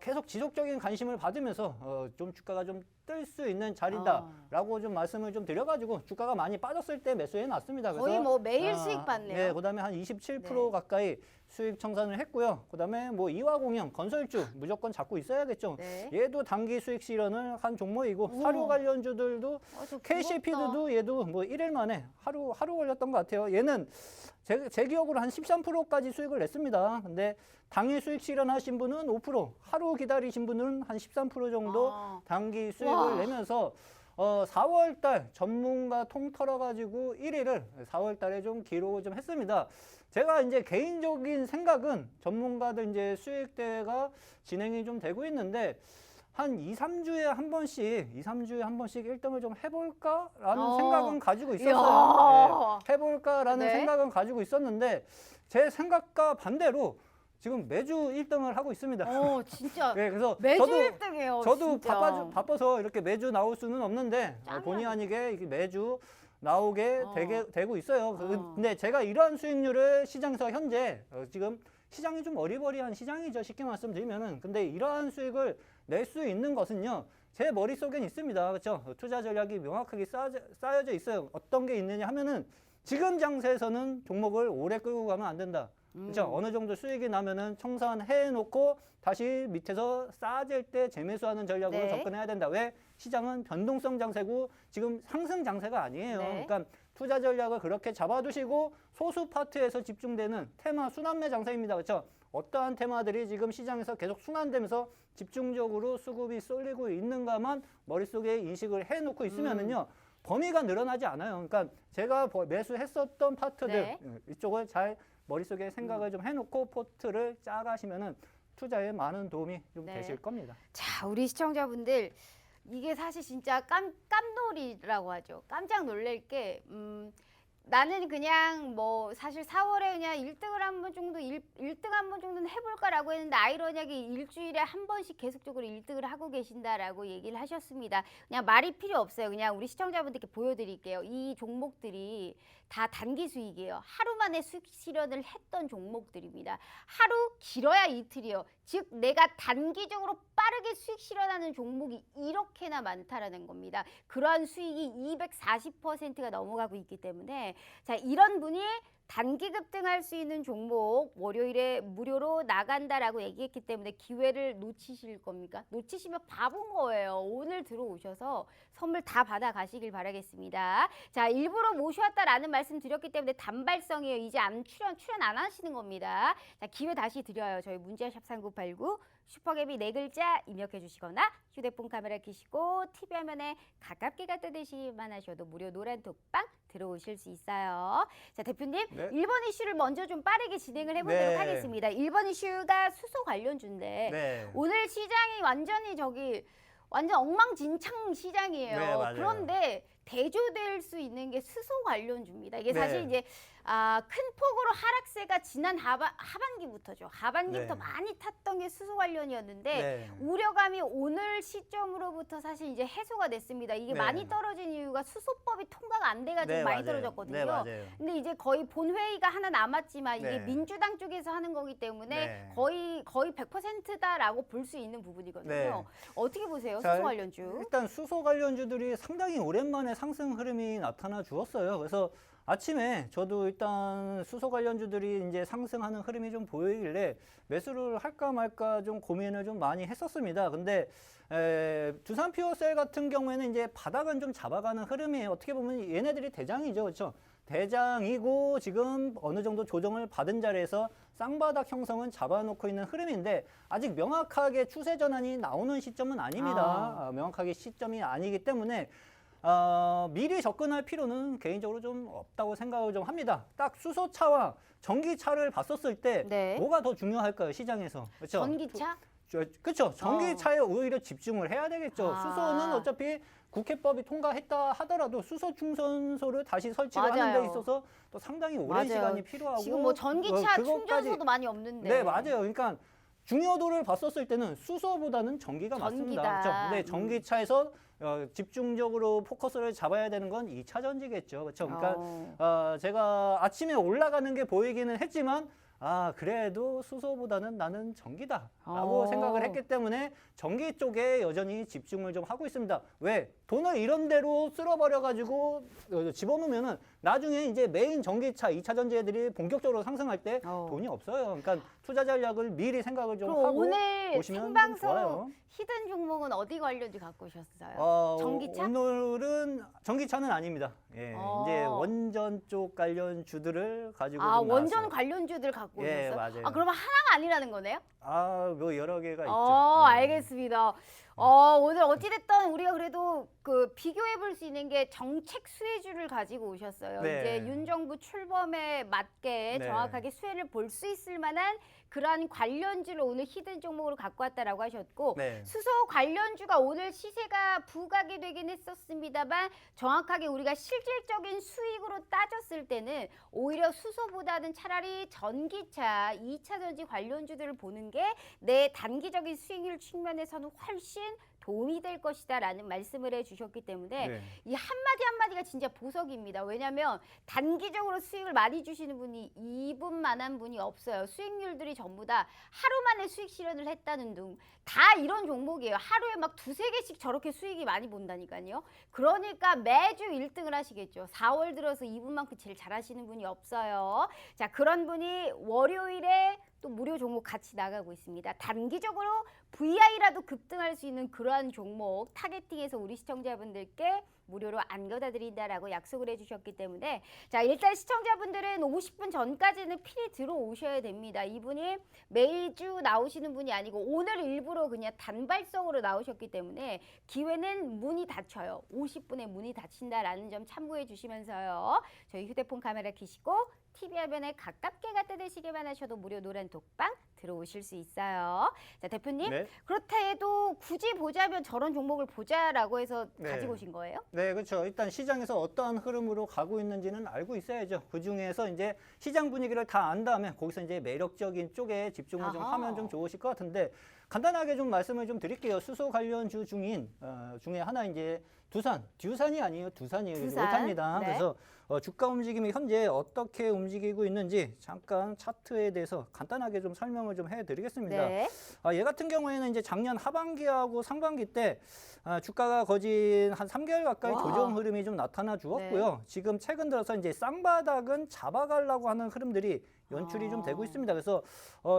계속 지속적인 관심을 받으면서 좀 주가가 좀 뜰 수 있는 자리다라고 좀 말씀을 좀 드려가지고 주가가 많이 빠졌을 때 매수해 놨습니다. 그래서 거의 뭐 매일 수익 받네요. 네, 그다음에 한 27% 네. 가까이 수익 청산을 했고요. 그다음에 뭐 이화공영 건설주 무조건 잡고 있어야겠죠. 네. 얘도 단기 수익 실현을 한 종목이고 우와. 사료 관련주들도 저 KC피드도 얘도 뭐 1일 만에 하루 걸렸던 것 같아요. 얘는 제 기억으로 한 13%까지 수익을 냈습니다. 근데 당일 수익 실현하신 분은 5%, 하루 기다리신 분은 한 13% 정도 단기 수익을 와. 내면서 4월 달 전문가 통틀어 가지고 1위를 4월 달에 좀 기록을 좀 했습니다. 제가 이제 개인적인 생각은 전문가들 이제 수익 대회가 진행이 좀 되고 있는데 한 2, 3주에 한 번씩 1등을 좀 해볼까라는 생각은 가지고 있었어요. 네, 해볼까라는 네. 생각은 가지고 있었는데 제 생각과 반대로 지금 매주 1등을 하고 있습니다. 진짜 네, 그래서 매주 저도 1등이에요. 저도 진짜. 바빠서 이렇게 매주 나올 수는 없는데 짱이야. 본의 아니게 이게 매주 나오게 되고 있어요. 어. 근데 제가 이러한 수익률을 시장에서 현재 지금 시장이 좀 어리버리한 시장이죠. 쉽게 말씀드리면은. 근데 이러한 수익을 낼 수 있는 것은요. 제 머릿속엔 있습니다. 그렇죠? 투자 전략이 명확하게 쌓여져 있어요. 어떤 게 있느냐 하면은 지금 장세에서는 종목을 오래 끌고 가면 안 된다. 그렇죠? 어느 정도 수익이 나면은 청산해 놓고 다시 밑에서 싸질 때 재매수하는 전략으로 네. 접근해야 된다. 왜? 시장은 변동성 장세고 지금 상승 장세가 아니에요. 네. 그러니까 투자 전략을 그렇게 잡아두시고 소수 파트에서 집중되는 테마 순환매 장세입니다. 그렇죠? 어떠한 테마들이 지금 시장에서 계속 순환되면서 집중적으로 수급이 쏠리고 있는가만 머릿속에 인식을 해놓고 있으면은요. 범위가 늘어나지 않아요. 그러니까 제가 매수했었던 파트들 네. 이쪽을 잘 머릿속에 생각을 좀 해놓고 포트를 짜가시면은 투자에 많은 도움이 좀 네. 되실 겁니다. 자, 우리 시청자분들 이게 사실 진짜 깜놀이라고 하죠. 깜짝 놀랄 게 나는 그냥 뭐 사실 4월에 그냥 1등을 한 번 정도 1등 한 번 정도는 해볼까라고 했는데 아이러니하게 일주일에 한 번씩 계속적으로 1등을 하고 계신다라고 얘기를 하셨습니다. 그냥 말이 필요 없어요. 그냥 우리 시청자분들께 보여드릴게요. 이 종목들이 다 단기 수익이에요. 하루 만에 수익 실현을 했던 종목들입니다. 하루 길어야 이틀이요. 즉 내가 단기적으로 빠르게 수익 실현하는 종목이 이렇게나 많다라는 겁니다. 그러한 수익이 240%가 넘어가고 있기 때문에 자, 이런 분이 단기 급등할 수 있는 종목 월요일에 무료로 나간다라고 얘기했기 때문에 기회를 놓치실 겁니까? 놓치시면 바본 거예요. 오늘 들어오셔서 선물 다 받아 가시길 바라겠습니다. 자, 일부러 모셔왔다라는 말씀 드렸기 때문에 단발성이에요. 이제 출연 안 하시는 겁니다. 자, 기회 다시 드려요. 저희 문자샵 3989 슈퍼개비 4글자 입력해 주시거나 휴대폰 카메라 켜시고 TV 화면에 가깝게 갖다 대시기만 하셔도 무료 노란 톡방 들어오실 수 있어요. 자, 대표님 네. 1번 이슈를 먼저 좀 빠르게 진행을 해보도록 네. 하겠습니다. 1번 이슈가 수소 관련주인데 네. 오늘 시장이 완전 엉망진창 시장이에요. 네, 맞아요. 그런데 대조될 수 있는 게 수소 관련주입니다. 이게 네. 사실 이제 큰 폭으로 하락세가 지난 하반기부터죠. 하반기부터 네. 많이 탔던 게 수소 관련이었는데 네. 우려감이 오늘 시점으로부터 사실 이제 해소가 됐습니다. 이게 네. 많이 떨어진 이유가 수소법이 통과가 안 돼가지고 네, 많이 맞아요. 떨어졌거든요. 네, 맞아요. 근데 이제 거의 본회의가 하나 남았지만 이게 네. 민주당 쪽에서 하는 거기 때문에 네. 거의 100%다라고 볼 수 있는 부분이거든요. 네. 어떻게 보세요, 자, 수소 관련주? 일단 수소 관련주들이 상당히 오랜만에 상승 흐름이 나타나 주었어요. 그래서 아침에 저도 일단 수소 관련주들이 이제 상승하는 흐름이 좀 보이길래 매수를 할까 말까 좀 고민을 좀 많이 했었습니다. 근데 두산 퓨어셀 같은 경우에는 이제 바닥은 좀 잡아가는 흐름이에요. 어떻게 보면 얘네들이 대장이죠, 그렇죠? 대장이고 지금 어느 정도 조정을 받은 자리에서 쌍바닥 형성은 잡아놓고 있는 흐름인데 아직 명확하게 추세 전환이 나오는 시점은 아닙니다. 명확하게 시점이 아니기 때문에 미리 접근할 필요는 개인적으로 좀 없다고 생각을 좀 합니다. 딱 수소차와 전기차를 봤었을 때 네. 뭐가 더 중요할까요, 시장에서? 그렇죠? 전기차? 그렇죠. 전기차에 오히려 집중을 해야 되겠죠. 아. 수소는 어차피 국회법이 통과했다 하더라도 수소 충전소를 다시 설치를 하는 맞아요. 데 있어서 또 상당히 오랜 맞아요. 시간이 필요하고 지금 뭐 전기차 그것까지- 충전소도 많이 없는데. 네, 맞아요. 그러니까 중요도를 봤었을 때는 수소보다는 전기가 전기다. 맞습니다. 그렇죠? 근데 전기차에서 집중적으로 포커스를 잡아야 되는 건 2차 전지겠죠. 그렇죠? 그러니까 제가 아침에 올라가는 게 보이기는 했지만 그래도 수소보다는 나는 전기다라고 생각을 했기 때문에 전기 쪽에 여전히 집중을 좀 하고 있습니다. 왜? 돈을 이런 데로 쓸어버려가지고 집어넣으면은 나중에 이제 메인 전기차 2차 전지애들이 본격적으로 상승할 때 돈이 없어요. 그러니까 투자 전략을 미리 생각을 좀 그럼 하고 오늘 보시면 좀 생방송 좋아요. 히든 종목은 어디 관련주 갖고 오셨어요? 전기차? 오늘은 전기차는 아닙니다. 예, 이제 원전 쪽 관련 주들을 가지고 좀 원전 나왔어요. 관련주들 갖고 예, 오셨어요? 맞아요. 그러면 하나가 아니라는 거네요? 뭐 여러 개가 있죠. 예. 알겠습니다. 오늘 어찌됐든 우리가 그래도 비교해 볼 수 있는 게 정책 수혜주를 가지고 오셨어요. 네. 이제 윤 정부 출범에 맞게 네. 정확하게 수혜를 볼 수 있을 만한 그러한 관련주를 오늘 히든 종목으로 갖고 왔다라고 하셨고 네. 수소 관련주가 오늘 시세가 부각이 되긴 했었습니다만 정확하게 우리가 실질적인 수익으로 따졌을 때는 오히려 수소보다는 차라리 전기차, 2차 전지 관련주들을 보는 게 내 단기적인 수익률 측면에서는 훨씬 도움이 될 것이다라는 말씀을 해주셨기 때문에 네. 이 한마디 한마디가 진짜 보석입니다. 왜냐하면 단기적으로 수익을 많이 주시는 분이 이분만한 분이 없어요. 수익률들이 전부 다 하루 만에 수익 실현을 했다는 등 다 이런 종목이에요. 하루에 막 2-3개씩 저렇게 수익이 많이 본다니까요. 그러니까 매주 1등을 하시겠죠. 4월 들어서 이분만큼 제일 잘하시는 분이 없어요. 자, 그런 분이 월요일에 또 무료 종목 같이 나가고 있습니다. 단기적으로 VI라도 급등할 수 있는 그러한 종목 타겟팅해서 우리 시청자분들께 무료로 안겨다 드린다라고 약속을 해주셨기 때문에 자, 일단 시청자분들은 50분 전까지는 필히 들어오셔야 됩니다. 이분이 매주 나오시는 분이 아니고 오늘 일부러 그냥 단발성으로 나오셨기 때문에 기회는 문이 닫혀요. 50분에 문이 닫힌다라는 점 참고해 주시면서요. 저희 휴대폰 카메라 켜시고 TV 화면에 가깝게 갖다 대시기만 하셔도 무료 노란 독방 들어오실 수 있어요. 자, 대표님. 네. 그렇다 해도 굳이 보자면 저런 종목을 보자라고 해서 네. 가지고 오신 거예요? 네, 그렇죠. 일단 시장에서 어떠한 흐름으로 가고 있는지는 알고 있어야죠. 그 중에서 이제 시장 분위기를 다 안 다음에 거기서 이제 매력적인 쪽에 집중을 좀 아하. 하면 좀 좋으실 것 같은데 간단하게 좀 말씀을 좀 드릴게요. 수소 관련주 중에 하나 이제 듀산이 아니에요. 두산이에요. 두산. 오타입니다. 네. 그래서 주가 움직임이 현재 어떻게 움직이고 있는지 잠깐 차트에 대해서 간단하게 좀 설명을 좀 해드리겠습니다. 네. 얘 같은 경우에는 이제 작년 하반기하고 상반기 때 주가가 거진 한 3개월 가까이 와. 조정 흐름이 좀 나타나 주었고요. 지금 최근 들어서 이제 쌍바닥은 잡아가려고 하는 흐름들이 연출이 좀 되고 있습니다. 그래서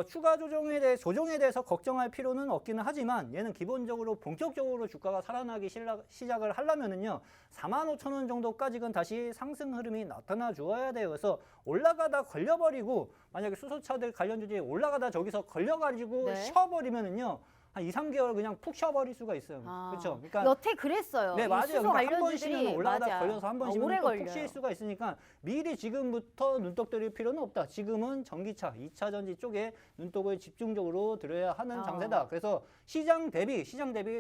추가 조정에 대해서 걱정할 필요는 없기는 하지만 얘는 기본적으로 본격적으로 주가가 살아나기 시작을 하려면은요 45,000원 정도까지는 다시 상승 흐름이 나타나 주어야 돼요. 그래서 올라가다 걸려버리고 만약에 수소차들 관련주들이 올라가다 저기서 걸려가지고 네. 쉬어버리면은요 한 2, 3개월 그냥 푹 쉬어버릴 수가 있어요. 그렇죠? 그러니까 여태 그랬어요. 네, 이 맞아요. 수소 그러니까 한 번 관련주들이 쉬면 올라가다 맞아. 걸려서 한 번 쉬면 오래 또 푹 걸려요. 쉴 수가 있으니까 미리 지금부터 눈독 들일 필요는 없다. 지금은 전기차, 2차 전지 쪽에 눈독을 집중적으로 들여야 하는 장세다. 그래서 시장 대비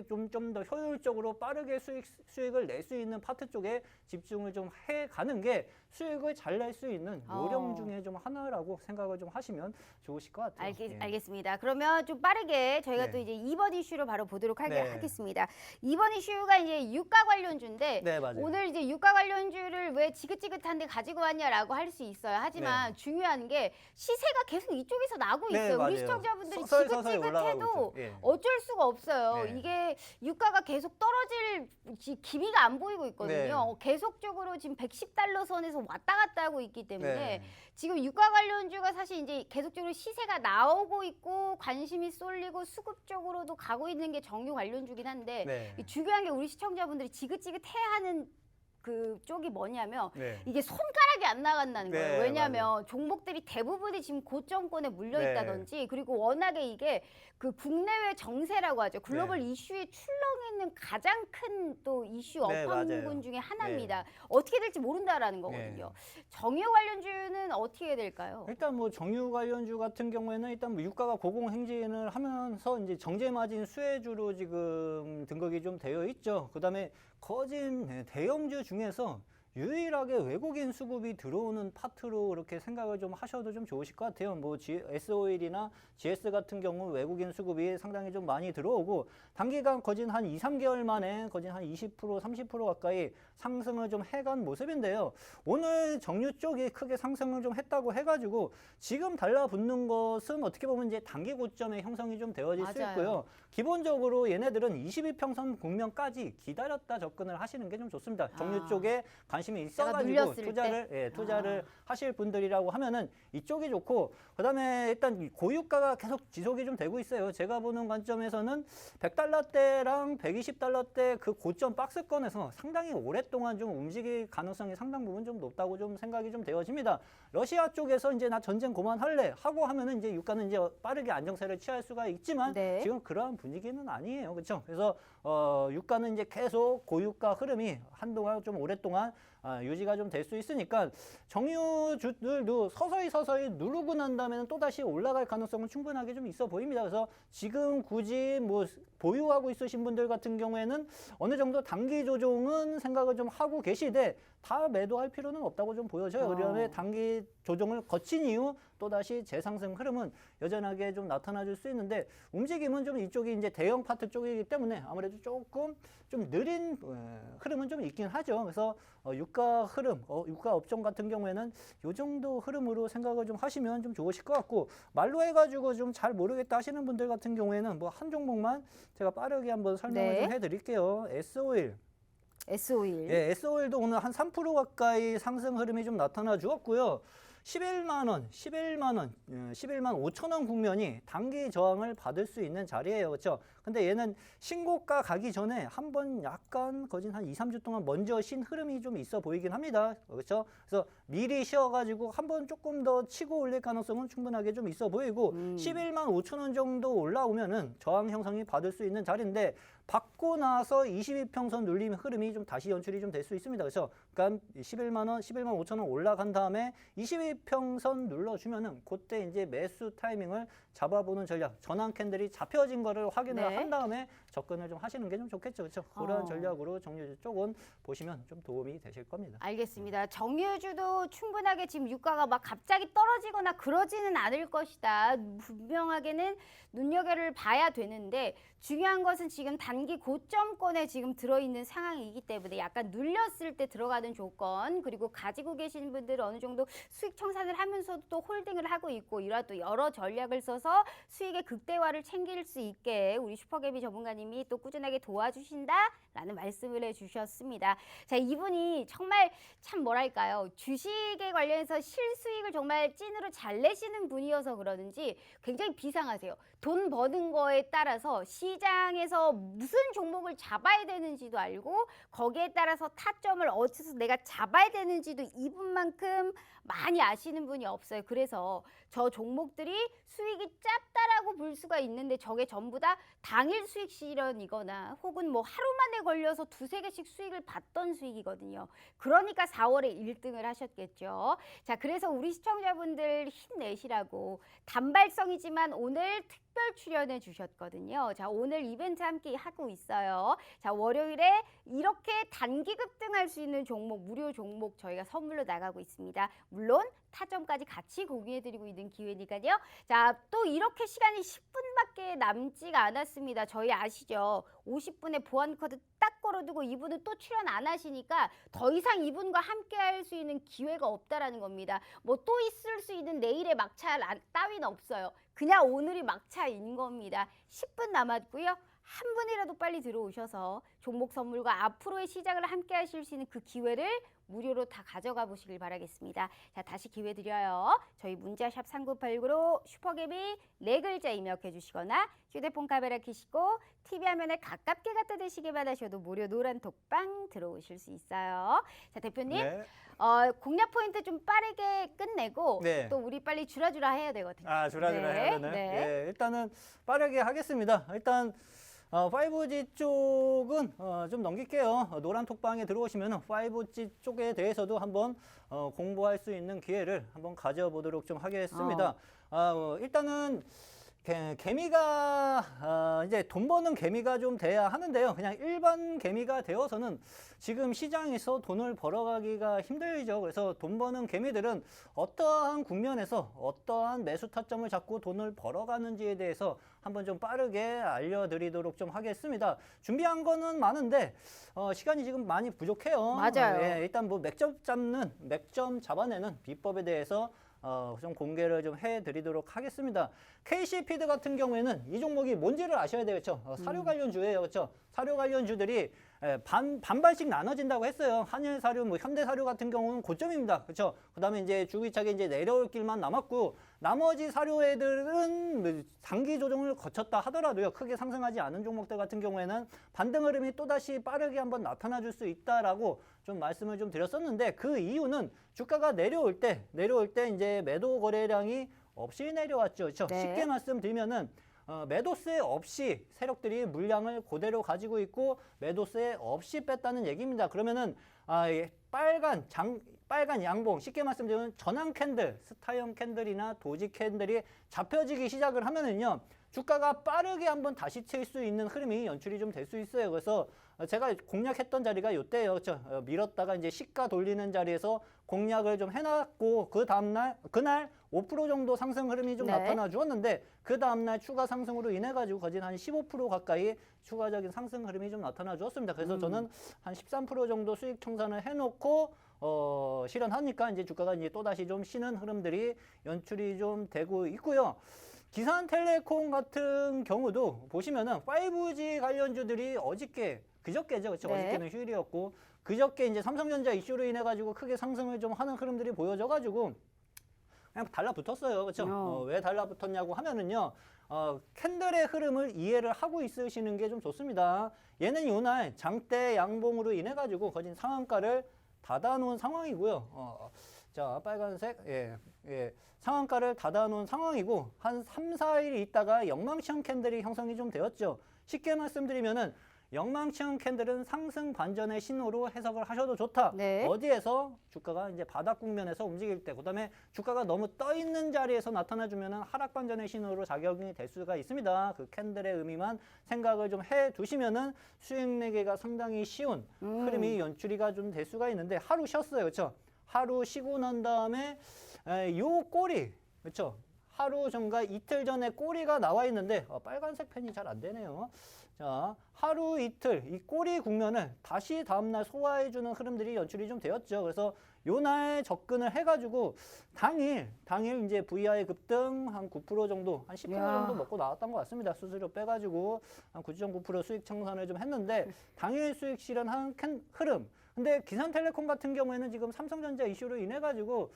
좀 더 효율적으로 빠르게 수익을 낼 수 있는 파트 쪽에 집중을 좀 해가는 게 수익을 잘 낼 수 있는 요령 중에 좀 하나라고 생각을 좀 하시면 좋으실 것 같아요. 예. 알겠습니다. 그러면 좀 빠르게 저희가 네. 또 이제 2번 이슈로 바로 보도록 네. 하겠습니다. 2번 이슈가 이제 유가 관련주인데 네, 맞아요. 오늘 이제 유가 관련주를 왜 지긋지긋한데 가지고 왔냐라고 할 수 있어요. 하지만 중요한 게 시세가 계속 이쪽에서 나고 네, 있어요. 맞아요. 우리 시청자분들이 서서히 올라가고 지긋지긋해도 있죠. 예. 어쩔 수가 없어요. 네. 이게 유가가 계속 떨어질 기미가 안 보이고 있거든요. 계속적으로 지금 110달러 선에서 왔다 갔다 하고 있기 때문에 네. 지금 유가 관련주가 사실 이제 계속적으로 시세가 나오고 있고 관심이 쏠리고 수급적으로도 가고 있는 게 정유 관련주긴 한데 네. 이 중요한 게 우리 시청자분들이 지긋지긋해하는 그 쪽이 뭐냐면 네. 이게 손가락이 안 나간다는 거예요. 네, 왜냐하면 종목들이 대부분이 지금 고점권에 물려 네. 있다든지 그리고 워낙에 이게 그 국내외 정세라고 하죠. 글로벌 네. 이슈에 출렁이는 가장 큰 또 이슈 네, 업황군 맞아요. 중에 하나입니다. 어떻게 될지 모른다라는 거거든요. 정유 관련주는 어떻게 될까요? 일단 뭐 정유 관련주 같은 경우에는 일단 뭐 유가가 고공행진을 하면서 이제 정제마진 수혜주로 지금 등극이 좀 되어 있죠. 그다음에 거진 대형주 중에서 유일하게 외국인 수급이 들어오는 파트로 그렇게 생각을 좀 하셔도 좀 좋으실 것 같아요. 뭐 S-오일이나 GS 같은 경우 외국인 수급이 상당히 좀 많이 들어오고 단기간 거진 한 2, 3개월 만에 거진 한 20%, 30% 가까이 상승을 좀 해간 모습인데요. 오늘 정유 쪽이 크게 상승을 좀 했다고 해가지고 지금 달라붙는 것은 어떻게 보면 이제 단기 고점의 형성이 좀 되어질 수 맞아요. 있고요. 기본적으로 얘네들은 22평선 국면까지 기다렸다 접근을 하시는 게 좀 좋습니다. 정유 쪽에 관심이 있어가지고 눌렸을 투자를 하실 분들이라고 하면은 이쪽이 좋고 그다음에 일단 고유가가 계속 지속이 좀 되고 있어요. 제가 보는 관점에서는 100달러대랑 120달러대 그 고점 박스권에서 상당히 오랫동안 좀 움직일 가능성이 상당 부분 좀 높다고 좀 생각이 좀 되어집니다. 러시아 쪽에서 이제 나 전쟁 그만할래 하고 하면은 이제 유가는 이제 빠르게 안정세를 취할 수가 있지만 지금 그러한 분위기는 아니에요. 그렇죠? 그래서 유가는 이제 계속 고유가 흐름이 한동안 좀 오랫동안 유지가 좀 될 수 있으니까 정유주들도 서서히 누르고 난 다음에는 또 다시 올라갈 가능성은 충분하게 좀 있어 보입니다. 그래서 지금 굳이 뭐 보유하고 있으신 분들 같은 경우에는 어느 정도 단기 조정은 생각을 좀 하고 계시되 다 매도할 필요는 없다고 좀 보여져요. 그다음에 단기 조정을 거친 이후 또다시 재상승 흐름은 여전하게 좀 나타나 줄 수 있는데 움직임은 좀 이쪽이 이제 대형 파트 쪽이기 때문에 아무래도 조금 좀 느린 흐름은 좀 있긴 하죠. 그래서 유가 흐름, 유가 업종 같은 경우에는 이 정도 흐름으로 생각을 좀 하시면 좀 좋으실 것 같고 말로 해가지고 좀 잘 모르겠다 하시는 분들 같은 경우에는 뭐 한 종목만 제가 빠르게 한번 설명을 좀 해드릴게요. S-오일. S-오일. 예, S-오일도 오늘 한 3% 가까이 상승 흐름이 좀 나타나 주었고요. 11만 원, 11만 5천 원 국면이 단기 저항을 받을 수 있는 자리예요. 그렇죠? 근데 얘는 신고가 가기 전에 한번 약간 거진 한 2, 3주 동안 먼저 쉰 흐름이 좀 있어 보이긴 합니다. 그렇죠? 그래서 미리 쉬어가지고 한번 조금 더 치고 올릴 가능성은 충분하게 좀 있어 보이고 11만 5천 원 정도 올라오면은 저항 형성이 받을 수 있는 자리인데 받고 나서 22평선 눌림 흐름이 좀 다시 연출이 좀 될 수 있습니다. 그래서 그러니까 11만 원, 11만 5천 원 올라간 다음에 22평선 눌러주면은 그때 이제 매수 타이밍을 잡아보는 전략, 전환 캔들이 잡혀진 거를 확인을 한 다음에 접근을 좀 하시는 게 좀 좋겠죠. 그렇죠? 그런 전략으로 정유주 쪽은 보시면 좀 도움이 되실 겁니다. 알겠습니다. 정유주도 충분하게 지금 유가가 막 갑자기 떨어지거나 그러지는 않을 것이다. 분명하게는 눈여겨를 봐야 되는데 중요한 것은 지금 단기 고점권에 지금 들어있는 상황이기 때문에 약간 눌렸을 때 들어가는 조건 그리고 가지고 계신 분들은 어느 정도 수익 청산을 하면서도 또 홀딩을 하고 있고 이런 또 여러 전략을 써서 수익의 극대화를 챙길 수 있게 우리 슈퍼개미 전문가님이 또 꾸준하게 도와주신다라는 말씀을 해주셨습니다. 자, 이분이 정말 참 뭐랄까요. 주식에 관련해서 실수익을 정말 찐으로 잘 내시는 분이어서 그러는지 굉장히 비상하세요. 돈 버는 거에 따라서 시장에서 무슨 종목을 잡아야 되는지도 알고 거기에 따라서 타점을 어디서 내가 잡아야 되는지도 이분만큼 많이 아시는 분이 없어요. 그래서 저 종목들이 수익이 짧다라고 볼 수가 있는데 저게 전부 다 당일 수익 실현이거나 혹은 뭐 하루 만에 걸려서 두세 개씩 수익을 봤던 수익이거든요. 그러니까 4월에 1등을 하셨겠죠. 자, 그래서 우리 시청자분들 힘내시라고 단발성이지만 오늘 특별 출연해 주셨거든요. 자, 오늘 이벤트 함께 하고 있어요. 자, 월요일에 이렇게 단기 급등할 수 있는 종목, 무료 종목 저희가 선물로 나가고 있습니다. 물론 타점까지 같이 공유해드리고 있는 기회니까요. 자, 또 이렇게 시간이 10분밖에 남지가 않았습니다. 저희 아시죠? 50분에 보안 코드 딱 걸어두고 이분은 또 출연 안 하시니까 더 이상 이분과 함께 할 수 있는 기회가 없다라는 겁니다. 뭐 또 있을 수 있는 내일의 막차 따위는 없어요. 그냥 오늘이 막차인 겁니다. 10분 남았고요. 한 분이라도 빨리 들어오셔서 종목 선물과 앞으로의 시작을 함께 하실 수 있는 그 기회를 무료로 다 가져가 보시길 바라겠습니다. 자, 다시 기회 드려요. 저희 문자샵 3989로 슈퍼개비 4글자 입력해 주시거나 휴대폰 카메라 켜시고 TV 화면에 가깝게 갖다 대시기만 하셔도 무료 노란 톡방 들어오실 수 있어요. 자, 대표님. 네. 공략 포인트 좀 빠르게 끝내고 네. 또 우리 빨리 주라주라 해야 되거든요. 아, 주라주라 해야 되네. 네. 예, 일단은 빠르게 하겠습니다. 일단 5G 쪽은 좀 넘길게요. 노란 톡방에 들어오시면 5G 쪽에 대해서도 한번 공부할 수 있는 기회를 한번 가져보도록 좀 하겠습니다. 일단은 개미가 이제 돈 버는 개미가 좀 돼야 하는데요. 그냥 일반 개미가 되어서는 지금 시장에서 돈을 벌어가기가 힘들죠. 그래서 돈 버는 개미들은 어떠한 국면에서 어떠한 매수 타점을 잡고 돈을 벌어가는지에 대해서 한번 좀 빠르게 알려드리도록 좀 하겠습니다. 준비한 거는 많은데 시간이 지금 많이 부족해요. 맞아요. 예, 일단 뭐 맥점 잡아내는 비법에 대해서 좀 공개를 좀 해드리도록 하겠습니다. KC피드 같은 경우에는 이 종목이 뭔지를 아셔야 되겠죠. 사료 관련주예요, 그렇죠? 사료 관련주들이 반반씩 나눠진다고 했어요. 한일사료, 뭐 현대사료 같은 경우는 고점입니다, 그렇죠? 그다음에 이제 주기차게 이제 내려올 길만 남았고 나머지 사료 애들은 단기 조정을 거쳤다 하더라도요. 크게 상승하지 않은 종목들 같은 경우에는 반등 흐름이 또다시 빠르게 한번 나타나 줄 수 있다라고 좀 말씀을 좀 드렸었는데 그 이유는 주가가 내려올 때 이제 매도 거래량이 없이 내려왔죠. 그렇죠? 네. 쉽게 말씀드리면은 매도세 없이 세력들이 물량을 그대로 가지고 있고 매도세 없이 뺐다는 얘기입니다. 그러면은 빨간 양봉, 쉽게 말씀드리면 전환 캔들, 스타형 캔들이나 도지 캔들이 잡혀지기 시작을 하면은요. 주가가 빠르게 한번 다시 칠 수 있는 흐름이 연출이 좀 될 수 있어요. 그래서 제가 공략했던 자리가 요때예요. 그렇죠? 밀었다가 이제 시가 돌리는 자리에서 공략을 좀 해놨고 그 다음날 그날 5% 정도 상승 흐름이 좀 네. 나타나 주었는데 그 다음날 추가 상승으로 인해 가지고 거진 한 15% 가까이 추가적인 상승 흐름이 좀 나타나 주었습니다. 그래서 저는 한 13% 정도 수익 청산을 해놓고 실현하니까 이제 주가가 이제 또 다시 좀 쉬는 흐름들이 연출이 좀 되고 있고요. 기산텔레콤 같은 경우도 보시면은 5G 관련주들이 그저께죠. 그렇죠? 네. 어저께는 휴일이었고 그저께 이제 삼성전자 이슈로 인해 가지고 크게 상승을 좀 하는 흐름들이 보여져 가지고 그냥 달라붙었어요. 그렇죠? 왜 달라붙었냐고 하면은요. 캔들의 흐름을 이해를 하고 있으시는 게 좀 좋습니다. 얘는 요날 장대 양봉으로 인해 가지고 거진 상한가를 닫아놓은 상황이고요. 자, 빨간색, 상한가를 닫아놓은 상황이고 한 3, 4일 있다가 영망치형 캔들이 형성이 좀 되었죠. 쉽게 말씀드리면은 영망치형 캔들은 상승 반전의 신호로 해석을 하셔도 좋다. 네. 어디에서 주가가 이제 바닥 국면에서 움직일 때, 그다음에 주가가 너무 떠 있는 자리에서 나타나주면은 하락 반전의 신호로 작용이 될 수가 있습니다. 그 캔들의 의미만 생각을 좀 해두시면은 수익 내기가 상당히 쉬운 흐름이 연출이가 좀 될 수가 있는데 하루 쉬었어요, 그렇죠? 하루 쉬고 난 다음에 요 꼬리, 그렇죠? 하루 전과 이틀 전에 꼬리가 나와 있는데 빨간색 펜이 잘 안 되네요. 자, 하루 이틀 이 꼬리 국면을 다시 다음날 소화해주는 흐름들이 연출이 좀 되었죠. 그래서 요날 접근을 해가지고 당일 이제 VI 급등 한 9% 정도, 한 10% 정도 먹고 나왔던 것 같습니다. 수수료 빼가지고 한 9.9% 수익 청산을 좀 했는데 당일 수익 실현한 흐름. 근데 기산텔레콤 같은 경우에는 지금 삼성전자 이슈로 인해 가지고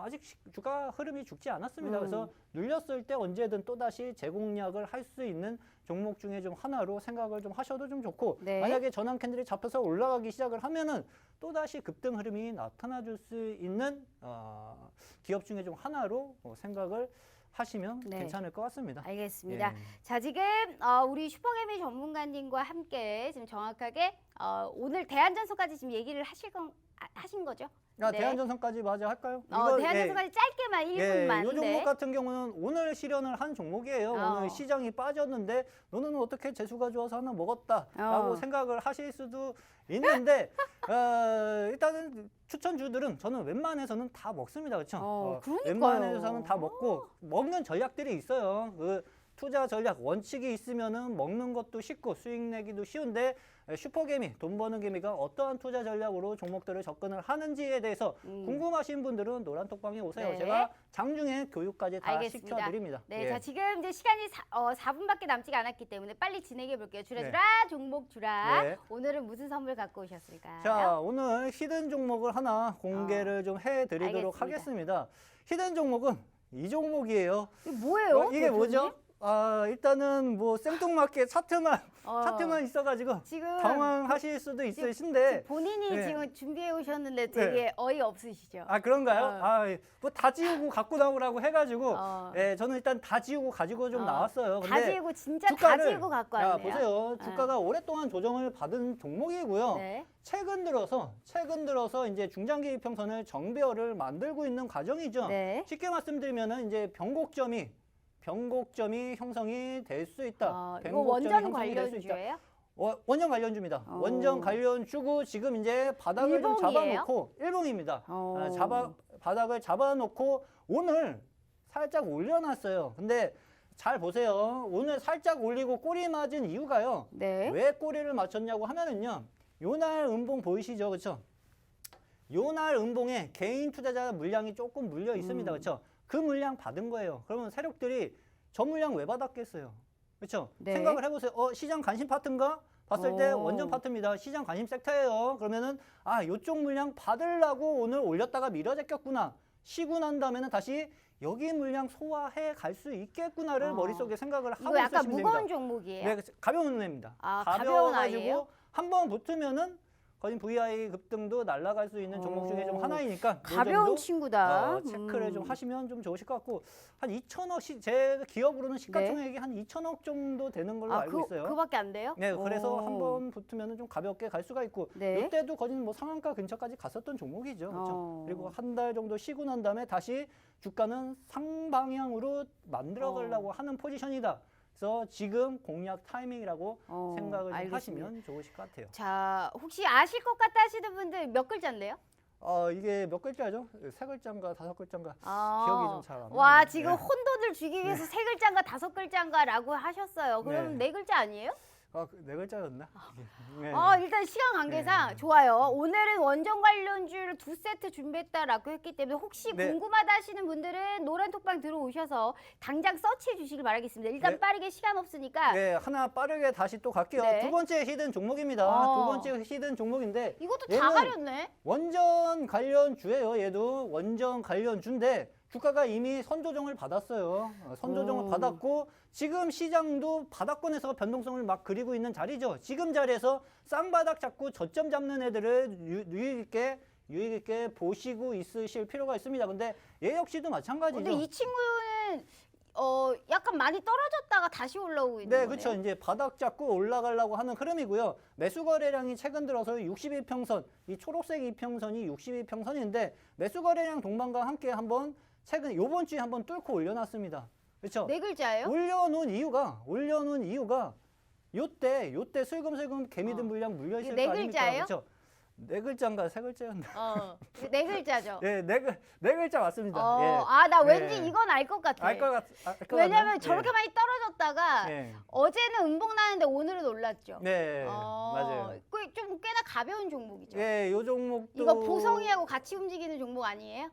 아직 주가 흐름이 죽지 않았습니다. 음. 그래서 눌렸을 때 언제든 또다시 재공략을 할 수 있는 종목 중에 좀 하나로 생각을 좀 하셔도 좀 좋고 네. 만약에 전환 캔들이 잡혀서 올라가기 시작을 하면은 또다시 급등 흐름이 나타나 줄 수 있는 기업 중에 좀 하나로 생각을 하시면 네. 괜찮을 것 같습니다. 알겠습니다. 예. 자, 지금 우리 슈퍼개미 전문가님과 함께 지금 정확하게 오늘 대한전선까지 지금 얘기를 하신 거죠? 네. 대한전선까지 맞아 할까요? 대한전선까지 짧게만 1분만. 이 종목 같은 경우는 오늘 실현을 한 종목이에요. 오늘 시장이 빠졌는데 너는 어떻게 재수가 좋아서 하나 먹었다라고 생각을 하실 수도 있는데 일단은 추천주들은 저는 웬만해서는 다 먹습니다. 그렇죠? 그러니까요. 웬만해서는 다 먹고 먹는 전략들이 있어요. 그 투자 전략 원칙이 있으면은 먹는 것도 쉽고 수익 내기도 쉬운데 슈퍼개미, 돈 버는 개미가 어떠한 투자 전략으로 종목들을 접근을 하는지에 대해서 궁금하신 분들은 노란톡방에 오세요. 네. 제가 장중에 교육까지 다 알겠습니다. 시켜드립니다. 네, 예. 자 지금 이제 시간이 4분밖에 남지 않았기 때문에 빨리 진행해 볼게요. 주라 종목 주라. 네. 오늘은 무슨 선물 갖고 오셨을까요? 자, 오늘 히든 종목을 하나 공개를 좀 해드리도록 알겠습니다. 하겠습니다. 히든 종목은 이 종목이에요. 이게 뭐예요? 이게 대표님? 뭐죠? 일단은 뭐 생뚱맞게 차트만 있어가지고 지금 당황하실 수도 있으신데 본인이 네. 지금 준비해 오셨는데 되게 어이없으시죠? 그런가요? 뭐 다 지우고 갖고 나오라고 해가지고 저는 일단 다 지우고 가지고 좀 나왔어요. 다 근데 지우고 진짜 다 지우고 갖고 왔네요. 보세요. 주가가 오랫동안 조정을 받은 종목이고요. 네. 최근 들어서 이제 중장기 이평선을 정배열을 만들고 있는 과정이죠. 네. 쉽게 말씀드리면은 이제 변곡점이 형성이 될 수 있다. 이거 원전 관련주예요? 원전 관련주입니다. 원전 관련주고 지금 이제 바닥을 좀 일봉이에요? 잡아놓고 일봉입니다. 바닥을 잡아놓고 오늘 살짝 올려놨어요. 근데 잘 보세요. 오늘 살짝 올리고 꼬리 맞은 이유가요. 네. 왜 꼬리를 맞췄냐고 하면은요. 요날 음봉 보이시죠, 그렇죠? 요날 음봉에 개인 투자자 물량이 조금 물려 있습니다, 그렇죠? 그 물량 받은 거예요. 그러면 세력들이 저 물량 왜 받았겠어요? 그렇죠? 네. 생각을 해보세요. 시장 관심 파트인가? 봤을 때 원전 파트입니다. 시장 관심 섹터예요. 그러면은 요쪽 물량 받으려고 오늘 올렸다가 밀어 제꼈구나. 쉬고 난 다음에는 다시 여기 물량 소화해 갈 수 있겠구나를 머릿속에 생각을 하고 이거 약간 있으시면 됩니다. 무거운 종목이에요? 네, 가벼운 애입니다. 가벼운 아이예요? 한번 붙으면은 거의 VI 급등도 날아갈 수 있는 종목 중에 좀 하나이니까 가벼운 정도, 친구다. 체크를 좀 하시면 좀 좋으실 것 같고 한 2천억 제 기업으로는 시가총액이 한 2천억 정도 되는 걸로 알고 있어요. 그밖에 안 돼요? 네, 그래서 한번 붙으면은 좀 가볍게 갈 수가 있고 네. 이때도 거의 뭐 상한가 근처까지 갔었던 종목이죠. 그렇죠? 그리고 한 달 정도 쉬고 난 다음에 다시 주가는 상방향으로 만들어 가려고 하는 포지션이다. 그래서 지금 공략 타이밍이라고 생각을 좀 알겠습니다. 하시면 좋으실 것 같아요. 자, 혹시 아실 것 같다 하시는 분들 몇 글자인데요? 이게 몇 글자죠? 세 글자인가 다섯 글자인가 기억이 좀 잘 안 나요. 와, 지금 네. 혼돈을 주기 위해서 세 글자인가 다섯 글자인가라고 하셨어요. 그럼 네. 네 글자 아니에요? 네 글자였나? 네. 일단 시간 관계상 좋아요. 오늘은 원전 관련주를 2세트 준비했다라고 했기 때문에 혹시 네. 궁금하다 하시는 분들은 노란톡방 들어오셔서 당장 서치해 주시길 바라겠습니다. 일단 네. 빠르게 시간 없으니까 네, 하나 빠르게 다시 또 갈게요. 네. 두 번째 히든 종목입니다. 두 번째 히든 종목인데 이것도 다 얘는 가렸네. 원전 관련주예요. 얘도 원전 관련주인데 주가가 이미 선조정을 받았어요. 선조정을 받았고 지금 시장도 바닥권에서 변동성을 막 그리고 있는 자리죠. 지금 자리에서 쌍바닥 잡고 저점 잡는 애들을 유익 있게 보시고 있으실 필요가 있습니다. 근데 얘 역시도 마찬가지죠. 근데 이 친구는 약간 많이 떨어졌다가 다시 올라오고 있는 네, 거예요. 그렇죠. 이제 바닥 잡고 올라가려고 하는 흐름이고요. 매수 거래량이 최근 들어서 62평선, 이 초록색 이평선이 62평선인데 매수 거래량 동반과 함께 한번 최근 요번 주에 한번 뚫고 올려놨습니다. 그렇죠? 네 글자예요? 올려놓은 이유가 요때 슬금슬금 개미든 물량 물려 있을 네 거 아닙니까? 글자예요? 그렇죠? 네 글자인가 세 글자였나? 네 글자죠. 네, 네 글자 맞습니다. 예. 나 왠지 네. 이건 알 것 같아. 알 것 왜냐면 같나요? 저렇게 많이 떨어졌다가 예. 어제는 음봉 나는데 오늘은 올랐죠. 네, 맞아요. 좀 꽤나 가벼운 종목이죠. 예, 요 종목도 이거 보성이하고 같이 움직이는 종목 아니에요?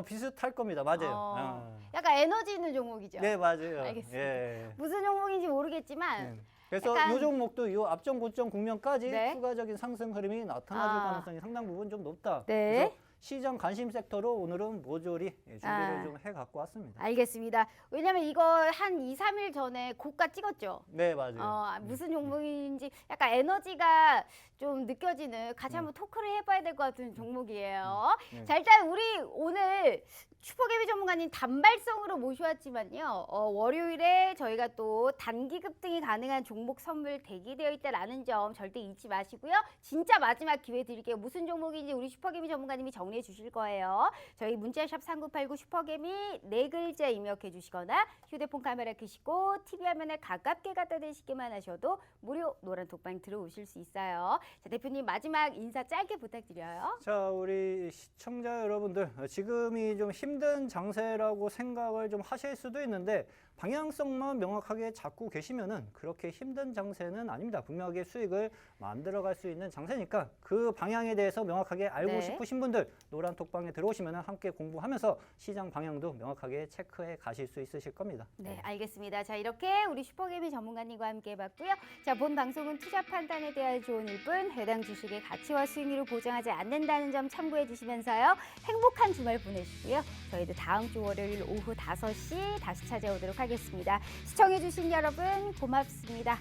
비슷할 겁니다. 맞아요. 약간 에너지 있는 종목이죠. 네, 맞아요. 알겠습니다. 예. 무슨 종목인지 모르겠지만 네. 그래서 약간- 이 종목도 이 앞전 고점 국면까지 네. 추가적인 상승 흐름이 나타나줄 가능성이 상당 부분 좀 높다. 네. 그래서 시장 관심 섹터로 오늘은 모조리 준비를 좀 해 갖고 왔습니다. 알겠습니다. 왜냐면 이거 한 2, 3일 전에 고가 찍었죠. 네, 맞아요. 무슨 종목인지 약간 에너지가 좀 느껴지는 같이 한번 토크를 해봐야 될 것 같은 종목이에요. 네. 자, 일단 우리 오늘 슈퍼개미 전문가님 단발성으로 모셔왔지만요. 월요일에 저희가 또 단기 급등이 가능한 종목 선물 대기되어 있다라는 점 절대 잊지 마시고요. 진짜 마지막 기회 드릴게요. 무슨 종목인지 우리 슈퍼개미 전문가님이 정리해 주실 거예요. 저희 문자샵 3989 슈퍼개미 4글자 입력해 주시거나 휴대폰 카메라 켜시고 TV 화면에 가깝게 갖다 대시기만 하셔도 무료 노란 톡방 들어오실 수 있어요. 자, 대표님 마지막 인사 짧게 부탁드려요. 자, 우리 시청자 여러분들, 지금이 좀 힘든 장세라고 생각을 좀 하실 수도 있는데 방향성만 명확하게 잡고 계시면은 그렇게 힘든 장세는 아닙니다. 분명하게 수익을 만들어갈 수 있는 장세니까 그 방향에 대해서 명확하게 알고 네. 싶으신 분들 노란 톡방에 들어오시면은 함께 공부하면서 시장 방향도 명확하게 체크해 가실 수 있으실 겁니다. 네, 알겠습니다. 자, 이렇게 우리 슈퍼개미 전문가님과 함께 해봤고요. 자, 본 방송은 투자 판단에 대한 조언일 뿐 해당 주식의 가치와 수익률을 보장하지 않는다는 점 참고해 주시면서요. 행복한 주말 보내시고요. 저희도 다음 주 월요일 오후 5시 다시 찾아오도록 하겠습니다. 시청해 주신 여러분 고맙습니다.